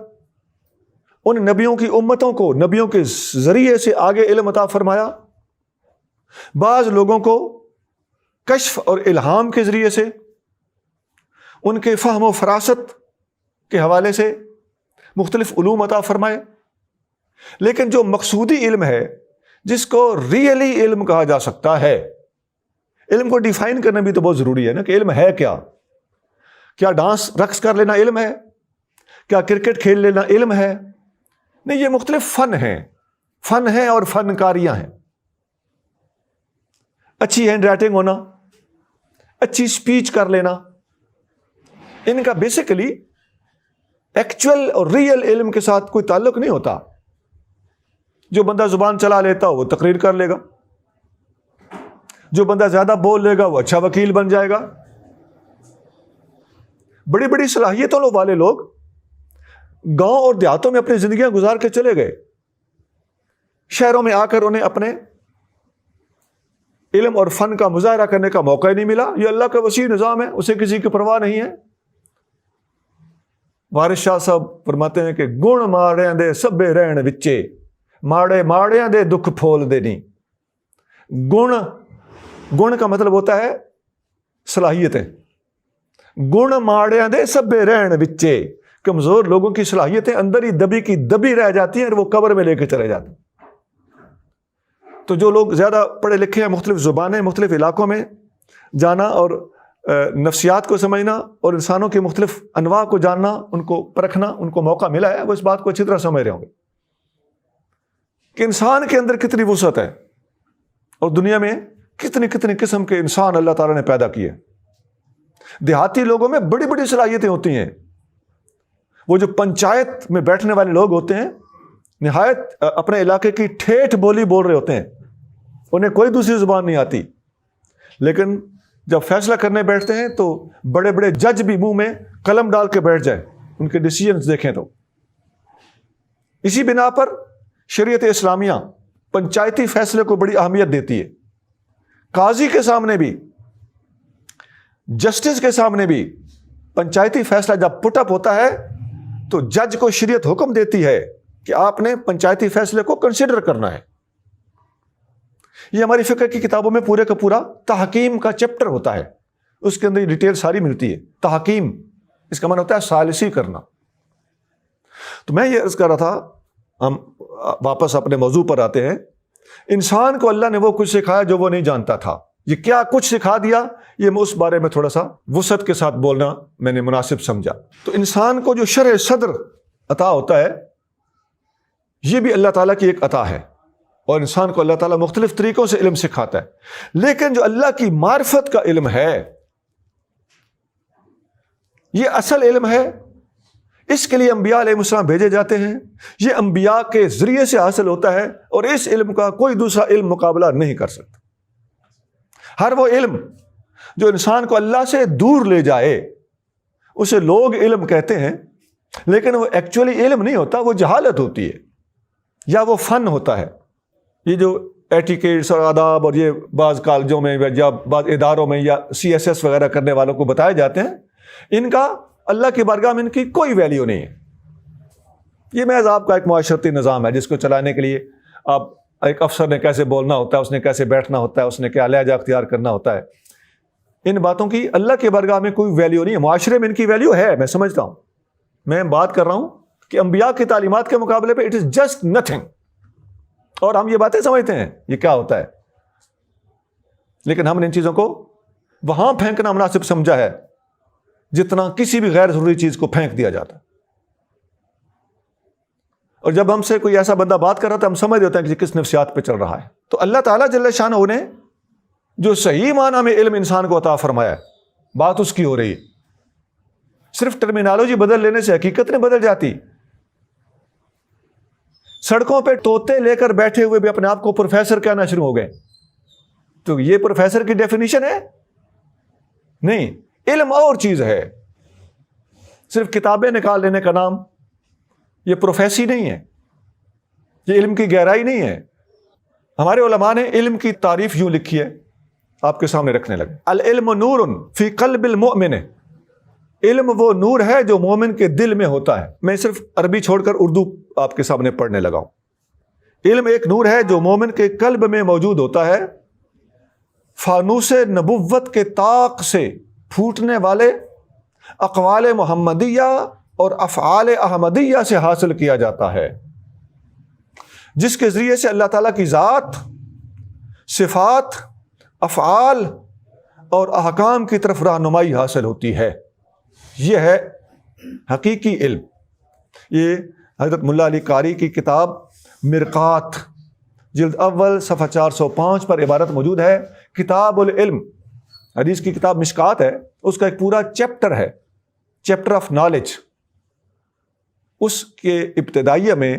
ان نبیوں کی امتوں کو نبیوں کے ذریعے سے آگے علم عطا فرمایا، بعض لوگوں کو کشف اور الہام کے ذریعے سے، ان کے فہم و فراست کے حوالے سے مختلف علوم عطا فرمائے۔ لیکن جو مقصودی علم ہے، جس کو ریئلی علم کہا جا سکتا ہے، علم کو ڈیفائن کرنا بھی تو بہت ضروری ہے نا، کہ علم ہے کیا؟ کیا ڈانس رقص کر لینا علم ہے؟ کیا کرکٹ کھیل لینا علم ہے؟ نہیں، یہ مختلف فن ہیں اور فنکاریاں ہیں۔ اچھی ہینڈ رائٹنگ ہونا، اچھی سپیچ کر لینا، ان کا بیسیکلی ایکچوئل اور ریئل علم کے ساتھ کوئی تعلق نہیں ہوتا۔ جو بندہ زبان چلا لیتا ہو وہ تقریر کر لے گا، جو بندہ زیادہ بول لے گا وہ اچھا وکیل بن جائے گا۔ بڑی بڑی صلاحیتوں والے لوگ گاؤں اور دیہاتوں میں اپنی زندگیاں گزار کے چلے گئے، شہروں میں آ کر انہیں اپنے علم اور فن کا مظاہرہ کرنے کا موقع ہی نہیں ملا۔ یہ اللہ کا وسیع نظام ہے، اسے کسی کی پرواہ نہیں ہے۔ وارث شاہ صاحب فرماتے ہیں کہ گن ماڑیاں دے سبے رہن وچے، ماڑے ماڑیاں دے دکھ پھول دے نہیں۔ گن کا مطلب ہوتا ہے صلاحیتیں۔ گن ماڑیاں دے سبے رہن وچے، کمزور لوگوں کی صلاحیتیں اندر ہی دبی کی دبی رہ جاتی ہیں اور وہ قبر میں لے کے چلے جاتے ہیں۔ تو جو لوگ زیادہ پڑھے لکھے ہیں، مختلف زبانیں، مختلف علاقوں میں جانا اور نفسیات کو سمجھنا اور انسانوں کے مختلف انواع کو جاننا، ان کو پرکھنا، ان کو موقع ملا ہے، وہ اس بات کو اچھی طرح سمجھ رہے ہوں گے کہ انسان کے اندر کتنی وسعت ہے اور دنیا میں کتنی کتنی قسم کے انسان اللہ تعالیٰ نے پیدا کیے۔ دیہاتی لوگوں میں بڑی بڑی صلاحیتیں ہوتی ہیں۔ وہ جو پنچایت میں بیٹھنے والے لوگ ہوتے ہیں، نہایت اپنے علاقے کی ٹھیٹھ بولی بول رہے ہوتے ہیں، انہیں کوئی دوسری زبان نہیں آتی، لیکن جب فیصلہ کرنے بیٹھتے ہیں تو بڑے بڑے جج بھی منہ میں قلم ڈال کے بیٹھ جائیں، ان کے ڈیسیجنز دیکھیں تو۔ اسی بنا پر شریعت اسلامیہ پنچایتی فیصلے کو بڑی اہمیت دیتی ہے۔ قاضی کے سامنے بھی، جسٹس کے سامنے بھی پنچایتی فیصلہ جب پٹ اپ ہوتا ہے تو جج کو شریعت حکم دیتی ہے کہ آپ نے پنچایتی فیصلے کو کنسیڈر کرنا ہے۔ یہ ہماری فقہ کی کتابوں میں پورے کا پورا تحکیم کا چیپٹر ہوتا ہے، اس کے اندر یہ ڈیٹیل ساری ملتی ہے۔ تحکیم اس کا معنی ہوتا ہے ثالثی کرنا۔ تو میں یہ عرض کر رہا تھا، ہم واپس اپنے موضوع پر آتے ہیں۔ انسان کو اللہ نے وہ کچھ سکھایا جو وہ نہیں جانتا تھا۔ یہ کیا کچھ سکھا دیا، یہ میں اس بارے میں تھوڑا سا وسعت کے ساتھ بولنا میں نے مناسب سمجھا۔ تو انسان کو جو شرح صدر عطا ہوتا ہے، یہ بھی اللہ تعالیٰ کی ایک عطا ہے، اور انسان کو اللہ تعالیٰ مختلف طریقوں سے علم سکھاتا ہے۔ لیکن جو اللہ کی معرفت کا علم ہے، یہ اصل علم ہے، اس کے لیے انبیاء علیہ السلام بھیجے جاتے ہیں۔ یہ انبیاء کے ذریعے سے حاصل ہوتا ہے، اور اس علم کا کوئی دوسرا علم مقابلہ نہیں کر سکتا۔ ہر وہ علم جو انسان کو اللہ سے دور لے جائے، اسے لوگ علم کہتے ہیں، لیکن وہ ایکچولی علم نہیں ہوتا، وہ جہالت ہوتی ہے یا وہ فن ہوتا ہے۔ یہ جو ایٹیکیٹس اور آداب اور یہ بعض کالجوں میں یا بعض اداروں میں یا CSS وغیرہ کرنے والوں کو بتائے جاتے ہیں، ان کا اللہ کی بارگاہ میں ان کی کوئی ویلیو نہیں ہے۔ یہ محض آپ کا ایک معاشرتی نظام ہے جس کو چلانے کے لیے آپ ایک افسر نے کیسے بولنا ہوتا ہے، اس نے کیسے بیٹھنا ہوتا ہے، اس نے کیا لہجہ اختیار کرنا ہوتا ہے۔ ان باتوں کی اللہ کی بارگاہ میں کوئی ویلیو نہیں ہے۔ معاشرے میں ان کی ویلیو ہے، میں سمجھتا ہوں۔ میں بات کر رہا ہوں کہ انبیاء کی تعلیمات کے مقابلے پہ اٹ از جسٹ نتھنگ، اور ہم یہ باتیں سمجھتے ہیں یہ کیا ہوتا ہے، لیکن ہم نے ان چیزوں کو وہاں پھینکنا مناسب سمجھا ہے جتنا کسی بھی غیر ضروری چیز کو پھینک دیا جاتا ہے۔ اور جب ہم سے کوئی ایسا بندہ بات کر رہا تھا، ہم سمجھ ہوتے ہیں کہ کس نفسیات پہ چل رہا ہے۔ تو اللہ تعالیٰ جل شانہ نے جو صحیح معنی میں علم انسان کو عطا فرمایا ہے، بات اس کی ہو رہی ہے۔ صرف ٹرمینالوجی بدل لینے سے حقیقت نہیں بدل جاتی۔ سڑکوں پہ طوطے لے کر بیٹھے ہوئے بھی اپنے آپ کو پروفیسر کہنا شروع ہو گئے، تو یہ پروفیسر کی ڈیفینیشن ہے؟ نہیں، علم اور چیز ہے۔ صرف کتابیں نکال لینے کا نام یہ پروفیسی نہیں ہے، یہ علم کی گہرائی نہیں ہے۔ ہمارے علماء نے علم کی تعریف یوں لکھی ہے، آپ کے سامنے رکھنے لگے۔ العلم نور فی قلب المؤمن، علم وہ نور ہے جو مومن کے دل میں ہوتا ہے. میں صرف عربی چھوڑ کر اردو آپ کے سامنے پڑھنے لگا ہوں. علم ایک نور ہے جو مومن کے قلب میں موجود ہوتا ہے، فانوس نبوت کے طاق سے پھوٹنے والے اقوال محمدیہ اور افعال احمدیہ سے حاصل کیا جاتا ہے، جس کے ذریعے سے اللہ تعالیٰ کی ذات، صفات، افعال اور احکام کی طرف رہنمائی حاصل ہوتی ہے. یہ ہے حقیقی علم. یہ حضرت ملا علی قاری کی کتاب مرقات جلد اول صفحہ 405 پر عبارت موجود ہے. کتاب العلم، حدیث کی کتاب مشکات ہے، اس کا ایک پورا چیپٹر ہے، چیپٹر آف نالج. اس کے ابتدائیہ میں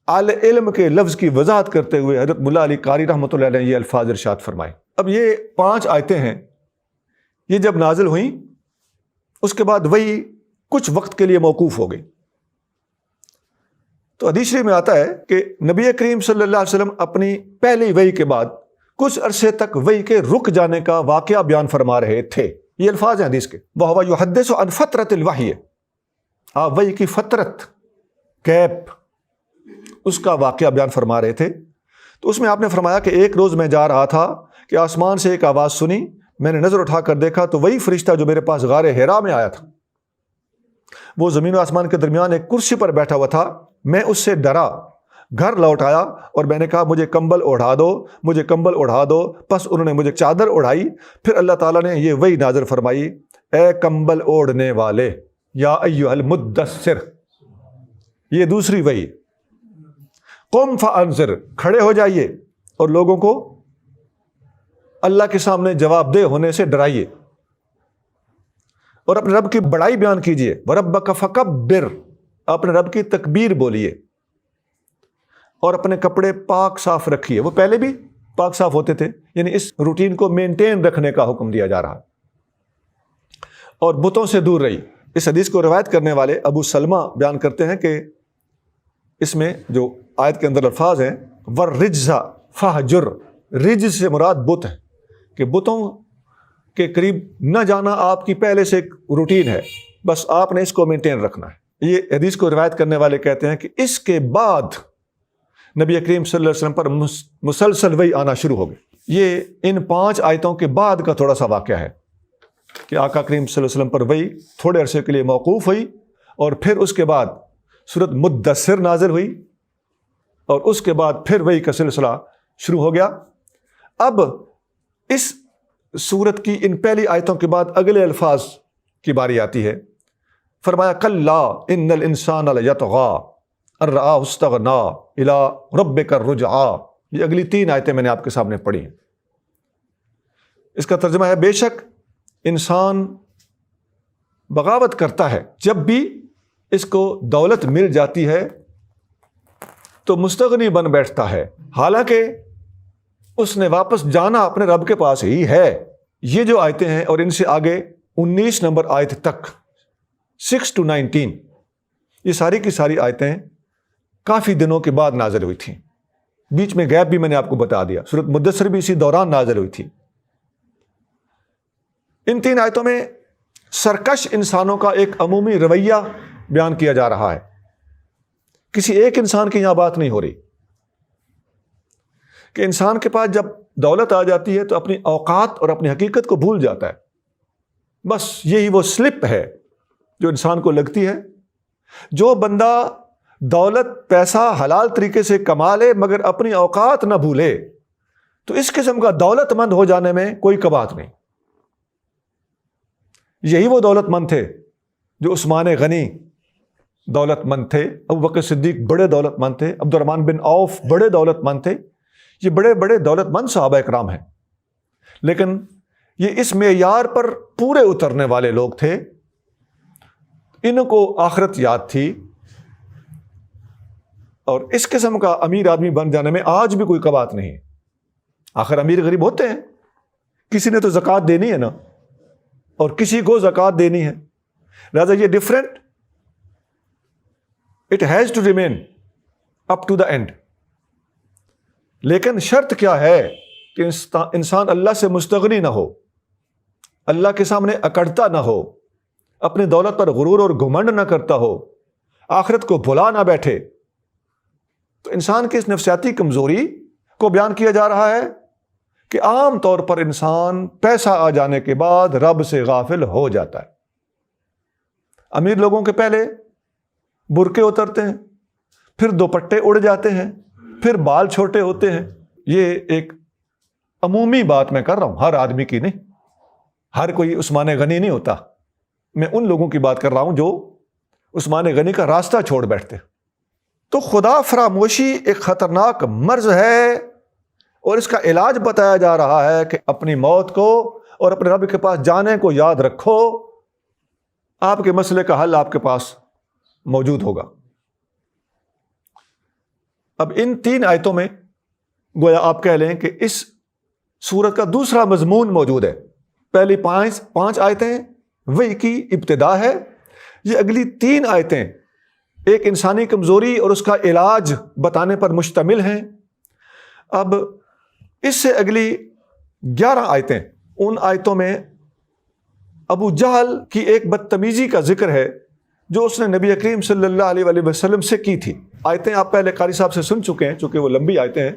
العلم کے لفظ کی وضاحت کرتے ہوئے حضرت ملا علی قاری رحمۃ اللہ علیہ یہ الفاظ ارشاد فرمائے. اب یہ 5 آیتیں ہیں، یہ جب نازل ہوئیں اس کے بعد وہی کچھ وقت کے لیے موقوف ہو گئی. تو حدیث شریف میں آتا ہے کہ نبی کریم صلی اللہ علیہ وسلم اپنی پہلی وحی کے بعد کچھ عرصے تک وحی کے رک جانے کا واقعہ بیان فرما رہے تھے. یہ الفاظ ہیں حدیث کے. وَهُوَ يُحَدِّثُ عَنْ فَتْرَةِ الْوَحْيِ، آپ وحی کی فترت، گیپ، اس کا واقعہ بیان فرما رہے تھے. تو اس میں آپ نے فرمایا کہ ایک روز میں جا رہا تھا کہ آسمان سے ایک آواز سنی، میں نے نظر اٹھا کر دیکھا تو وہی فرشتہ جو میرے پاس غار حرا میں آیا تھا، وہ زمین و آسمان کے درمیان ایک کرسی پر بیٹھا ہوا تھا. میں اس سے ڈرا، گھر لوٹ آیا اور میں نے کہا مجھے کمبل اوڑھا دو، مجھے کمبل اوڑھا دو. پس انہوں نے مجھے چادر اوڑھائی. پھر اللہ تعالیٰ نے یہ وحی نازل فرمائی، اے کمبل اوڑھنے والے، یا ایھا المدثر. یہ دوسری وحی، قم فانذر، کھڑے ہو جائیے اور لوگوں کو اللہ کے سامنے جواب دہ ہونے سے ڈرائیے اور اپنے رب کی بڑائی بیان کیجیے. وَرَبَّكَ فَكَبِّرْ، اپنے رب کی تکبیر بولیے اور اپنے کپڑے پاک صاف رکھیے. وہ پہلے بھی پاک صاف ہوتے تھے، یعنی اس روٹین کو مینٹین رکھنے کا حکم دیا جا رہا. اور بتوں سے دور رہی. اس حدیث کو روایت کرنے والے ابو سلمہ بیان کرتے ہیں کہ اس میں جو آیت کے اندر الفاظ ہیں وَالرِّجْزَ فَاہْجُرْ، رجز سے مراد بت ہے، کہ بتوں کے قریب نہ جانا آپ کی پہلے سے ایک روٹین ہے، بس آپ نے اس کو مینٹین رکھنا ہے. یہ حدیث کو روایت کرنے والے کہتے ہیں کہ اس کے بعد نبی کریم صلی اللہ علیہ وسلم پر مسلسل وحی آنا شروع ہو گئی. یہ ان 5 آیتوں کے بعد کا تھوڑا سا واقعہ ہے کہ آقا کریم صلی اللہ علیہ وسلم پر وحی تھوڑے عرصے کے لیے موقوف ہوئی اور پھر اس کے بعد سورۃ مدثر نازل ہوئی اور اس کے بعد پھر وحی کا سلسلہ شروع ہو گیا. اب اس سورت کی ان پہلی آیتوں کے بعد اگلے الفاظ کی باری آتی ہے. فرمایا کلا ان الانسان لیطغی ان رآہ استغنی الی ربک الرجعی. یہ اگلی 3 آیتیں میں نے آپ کے سامنے پڑھی ہیں. اس کا ترجمہ ہے بے شک انسان بغاوت کرتا ہے، جب بھی اس کو دولت مل جاتی ہے تو مستغنی بن بیٹھتا ہے، حالانکہ اس نے واپس جانا اپنے رب کے پاس ہی ہے. یہ جو آیتیں ہیں اور ان سے آگے 19 نمبر آیت تک 6 to 19، یہ ساری کی ساری آیتیں کافی دنوں کے بعد نازل ہوئی تھیں. بیچ میں گیپ بھی میں نے آپ کو بتا دیا. سورۃ مدثر بھی اسی دوران نازل ہوئی تھی. ان 3 آیتوں میں سرکش انسانوں کا ایک عمومی رویہ بیان کیا جا رہا ہے. کسی ایک انسان کی یہاں بات نہیں ہو رہی کہ انسان کے پاس جب دولت آ جاتی ہے تو اپنی اوقات اور اپنی حقیقت کو بھول جاتا ہے. بس یہی وہ سلپ ہے جو انسان کو لگتی ہے. جو بندہ دولت پیسہ حلال طریقے سے کما لے مگر اپنی اوقات نہ بھولے تو اس قسم کا دولت مند ہو جانے میں کوئی کباط نہیں. یہی وہ دولت مند تھے جو عثمان غنی دولت مند تھے، ابو بکر صدیق بڑے دولت مند تھے، عبد الرحمن بن عوف بڑے دولت مند تھے. یہ بڑے بڑے دولت مند صحابہ اکرام ہیں، لیکن یہ اس معیار پر پورے اترنے والے لوگ تھے. ان کو آخرت یاد تھی اور اس قسم کا امیر آدمی بن جانے میں آج بھی کوئی کباط نہیں. آخر امیر غریب ہوتے ہیں، کسی نے تو زکوٰۃ دینی ہے نا، اور کسی کو زکوٰۃ دینی ہے، لہذا یہ different. It has to remain up to the end. لیکن شرط کیا ہے کہ انسان اللہ سے مستغنی نہ ہو، اللہ کے سامنے اکڑتا نہ ہو، اپنی دولت پر غرور اور گھمنڈ نہ کرتا ہو، آخرت کو بھلا نہ بیٹھے۔ تو انسان کی اس نفسیاتی کمزوری کو بیان کیا جا رہا ہے کہ عام طور پر انسان پیسہ آ جانے کے بعد رب سے غافل ہو جاتا ہے۔ امیر لوگوں کے پہلے برقعے اترتے ہیں، پھر دوپٹے اڑ جاتے ہیں، پھر بال چھوٹے ہوتے ہیں۔ یہ ایک عمومی بات میں کر رہا ہوں، ہر آدمی کی نہیں، ہر کوئی عثمان غنی نہیں ہوتا۔ میں ان لوگوں کی بات کر رہا ہوں جو عثمان غنی کا راستہ چھوڑ بیٹھتے۔ تو خدا فراموشی ایک خطرناک مرض ہے، اور اس کا علاج بتایا جا رہا ہے کہ اپنی موت کو اور اپنے رب کے پاس جانے کو یاد رکھو، آپ کے مسئلے کا حل آپ کے پاس موجود ہوگا۔ اب ان 3 آیتوں میں گویا آپ کہہ لیں کہ اس سورت کا دوسرا مضمون موجود ہے۔ پہلی 5 آیتیں وحی کی ابتدا ہے، یہ اگلی 3 آیتیں ایک انسانی کمزوری اور اس کا علاج بتانے پر مشتمل ہیں۔ اب اس سے اگلی 11 آیتیں، ان آیتوں میں ابو جہل کی ایک بدتمیزی کا ذکر ہے جو اس نے نبی کریم صلی اللہ علیہ وآلہ وسلم سے کی تھی۔ آیتیں آپ پہلے قاری صاحب سے سن چکے ہیں، چونکہ وہ لمبی آیتیں ہیں،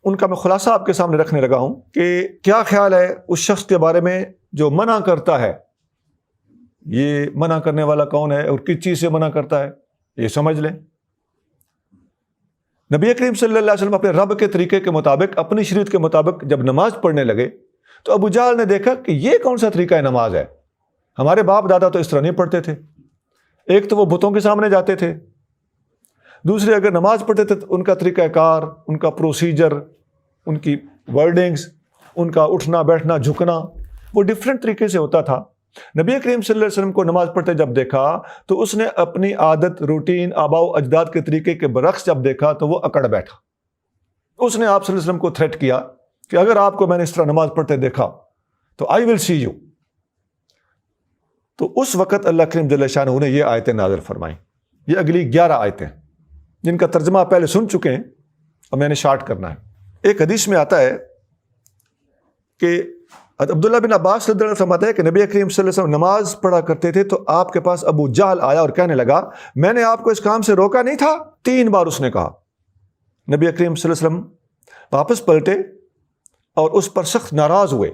ان کا میں خلاصہ آپ کے سامنے رکھنے لگا ہوں کہ کیا خیال ہے اس شخص کے بارے میں جو منع کرتا ہے۔ یہ منع کرنے والا کون ہے اور کس چیز سے منع کرتا ہے، یہ سمجھ لیں۔ نبی کریم صلی اللہ علیہ وسلم اپنے رب کے طریقے کے مطابق، اپنی شریعت کے مطابق جب نماز پڑھنے لگے تو ابو جہل نے دیکھا کہ یہ کون سا طریقہ نماز ہے، ہمارے باپ دادا تو اس طرح نہیں پڑھتے تھے۔ ایک تو وہ بتوں کے سامنے جاتے تھے، دوسرے اگر نماز پڑھتے تھے تو ان کا طریقہ کار، ان کا پروسیجر، ان کی ورڈنگز، ان کا اٹھنا بیٹھنا جھکنا وہ ڈیفرنٹ طریقے سے ہوتا تھا۔ نبی کریم صلی اللہ علیہ وسلم کو نماز پڑھتے جب دیکھا تو اس نے اپنی عادت، روٹین، آباء و اجداد کے طریقے کے برعکس جب دیکھا تو وہ اکڑ بیٹھا۔ اس نے آپ صلی اللہ علیہ وسلم کو تھریٹ کیا کہ اگر آپ کو میں نے اس طرح نماز پڑھتے دیکھا تو آئی ول سی یو۔ تو اس وقت اللہ کریم جل شانہ نے یہ آیتیں نازل فرمائیں، یہ اگلی 11 آیتیں جن کا ترجمہ آپ پہلے سن چکے ہیں اور میں نے شارٹ کرنا ہے۔ ایک حدیث میں آتا ہے کہ عبداللہ بن عباس رضی اللہ عنہ فرماتے ہیں کہ نبی کریم صلی اللہ علیہ وسلم نماز پڑھا کرتے تھے تو آپ کے پاس ابو جہل آیا اور کہنے لگا میں نے آپ کو اس کام سے روکا نہیں تھا؟ 3 بار اس نے کہا۔ نبی کریم صلی اللہ علیہ وسلم واپس پلٹے اور اس پر سخت ناراض ہوئے،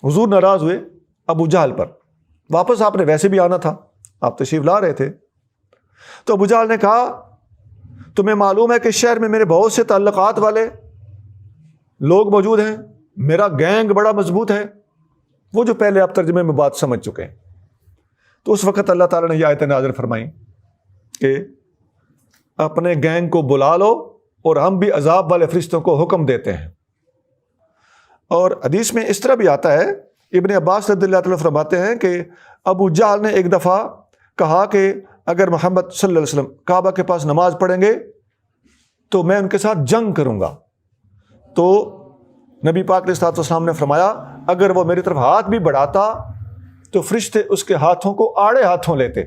حضور ناراض ہوئے ابو جہل پر۔ واپس آپ نے ویسے بھی آنا تھا، آپ تشریف لا رہے تھے۔ تو ابو جہل نے کہا تمہیں معلوم ہے کہ شہر میں میرے بہت سے تعلقات والے لوگ موجود ہیں، میرا گینگ بڑا مضبوط ہے، وہ جو پہلے آپ ترجمے میں بات سمجھ چکے ہیں۔ تو اس وقت اللہ تعالیٰ نے یہ آیت نازل فرمائیں کہ اپنے گینگ کو بلا لو اور ہم بھی عذاب والے فرشتوں کو حکم دیتے ہیں۔ اور حدیث میں اس طرح بھی آتا ہے، ابن عباس رضی اللہ عنہ فرماتے ہیں کہ ابو جہل نے ایک دفعہ کہا کہ اگر محمد صلی اللہ علیہ وسلم کعبہ کے پاس نماز پڑھیں گے تو میں ان کے ساتھ جنگ کروں گا۔ تو نبی پاک علیہ السلام نے فرمایا اگر وہ میری طرف ہاتھ بھی بڑھاتا تو فرشتے اس کے ہاتھوں کو آڑے ہاتھوں لیتے،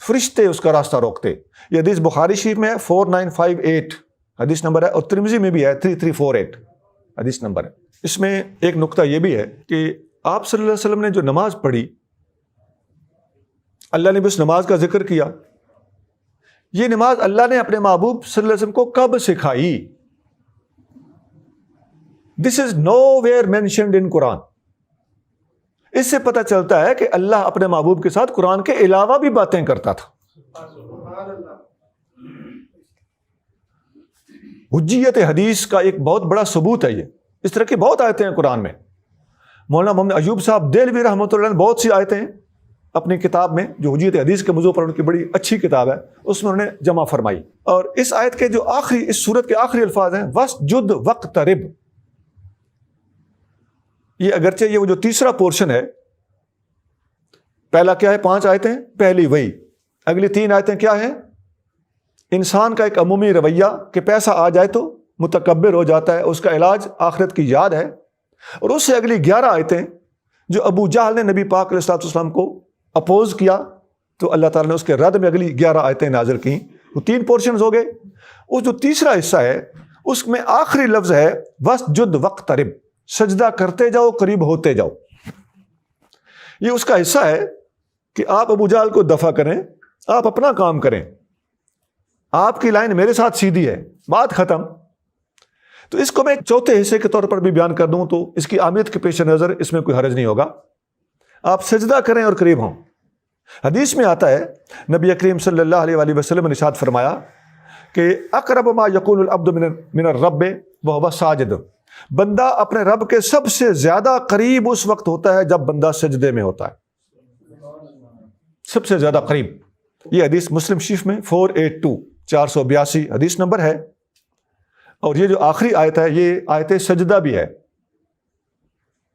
فرشتے اس کا راستہ روکتے۔ یہ حدیث بخاری شریف میں ہے 4958 حدیث نمبر ہے، اور ترمذی میں بھی ہے 3348 حدیث نمبر ہے۔ اس میں ایک نقطہ یہ بھی ہے کہ آپ صلی اللہ علیہ وسلم نے جو نماز پڑھی، اللہ نے بھی اس نماز کا ذکر کیا۔ یہ نماز اللہ نے اپنے محبوب صلی اللہ علیہ وسلم کو کب سکھائی؟ This is nowhere mentioned in قرآن۔ اس سے پتہ چلتا ہے کہ اللہ اپنے محبوب کے ساتھ قرآن کے علاوہ بھی باتیں کرتا تھا۔ حجیت حدیث کا ایک بہت بڑا ثبوت ہے یہ۔ اس طرح کی بہت آیتیں ہیں قرآن میں۔ مولانا محمد ایوب صاحب دہلوی رحمۃ اللہ نے بہت سی آیتیں اپنی کتاب میں جو حجیت حدیث کے موضوع پر ان کی بڑی اچھی کتاب ہے اس میں انہوں نے جمع فرمائی۔ اور اس آیت کے جو اس سورت کے آخری الفاظ ہیں وَاسْجُدْ وَاقْتَرِبْ، یہ اگرچہ یہ وہ جو تیسرا پورشن ہے، پہلا کیا ہے 5 آیتیں، پہلی وہی، اگلی 3 آیتیں کیا ہیں؟ انسان کا ایک عمومی رویہ کہ پیسہ آ جائے تو متکبر ہو جاتا ہے، اس کا علاج آخرت کی یاد ہے۔ اور اس سے اگلی 11 آیتیں جو ابو جہل نے نبی پاک علیہ السلام کو اپوز کیا تو اللہ تعالیٰ نے اس کے رد میں اگلی 11 آیتیں نازل کیں۔ وہ 3 پورشنز ہو گئے۔ وہ جو تیسرا حصہ ہے اس میں آخری لفظ ہے وَاسْجُدْ وَاقْتَرِبْ، سجدہ کرتے جاؤ، قریب ہوتے جاؤ۔ یہ اس کا حصہ ہے کہ آپ ابو جہل کو دفع کریں، آپ اپنا کام کریں، آپ کی لائن میرے ساتھ سیدھی ہے، بات ختم۔ تو اس کو میں چوتھے حصے کے طور پر بھی بیان کر دوں تو اس کی اہمیت کے پیش نظر اس میں کوئی حرج نہیں ہوگا۔ آپ سجدہ کریں اور قریب ہوں۔ حدیث میں آتا ہے نبی کریم صلی اللہ علیہ وآلہ وسلم نے ارشاد فرمایا کہ اقرب ما یکون العبد من الرب وهو ساجد، بندہ اپنے رب کے سب سے زیادہ قریب اس وقت ہوتا ہے جب بندہ سجدے میں ہوتا ہے، سب سے زیادہ قریب۔ یہ حدیث مسلم شریف میں 482 482 حدیث نمبر ہے، اور یہ جو آخری آیت ہے یہ آیت سجدہ بھی ہے،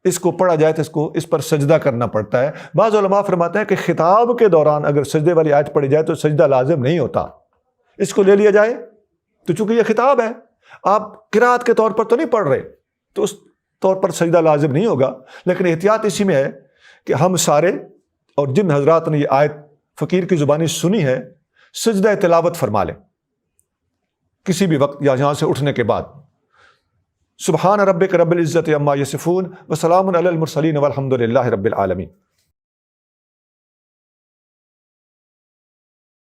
اس کو پڑھا جائے تو اس پر سجدہ کرنا پڑتا ہے۔ بعض علماء فرماتے ہیں کہ خطاب کے دوران اگر سجدے والی آیت پڑھی جائے تو سجدہ لازم نہیں ہوتا، اس کو لے لیا جائے تو چونکہ یہ خطاب ہے، آپ قرات کے طور پر تو نہیں پڑھ رہے، تو اس طور پر سجدہ لازم نہیں ہوگا، لیکن احتیاط اسی میں ہے کہ ہم سارے اور جن حضرات نے یہ آیت فقیر کی زبانی سنی ہے سجدہ تلاوت فرما لیں کسی بھی وقت یا یہاں سے اٹھنے کے بعد۔ سبحان ربک رب العزت عما یصفون وسلام علی المرسلین والحمد للہ رب العالمین۔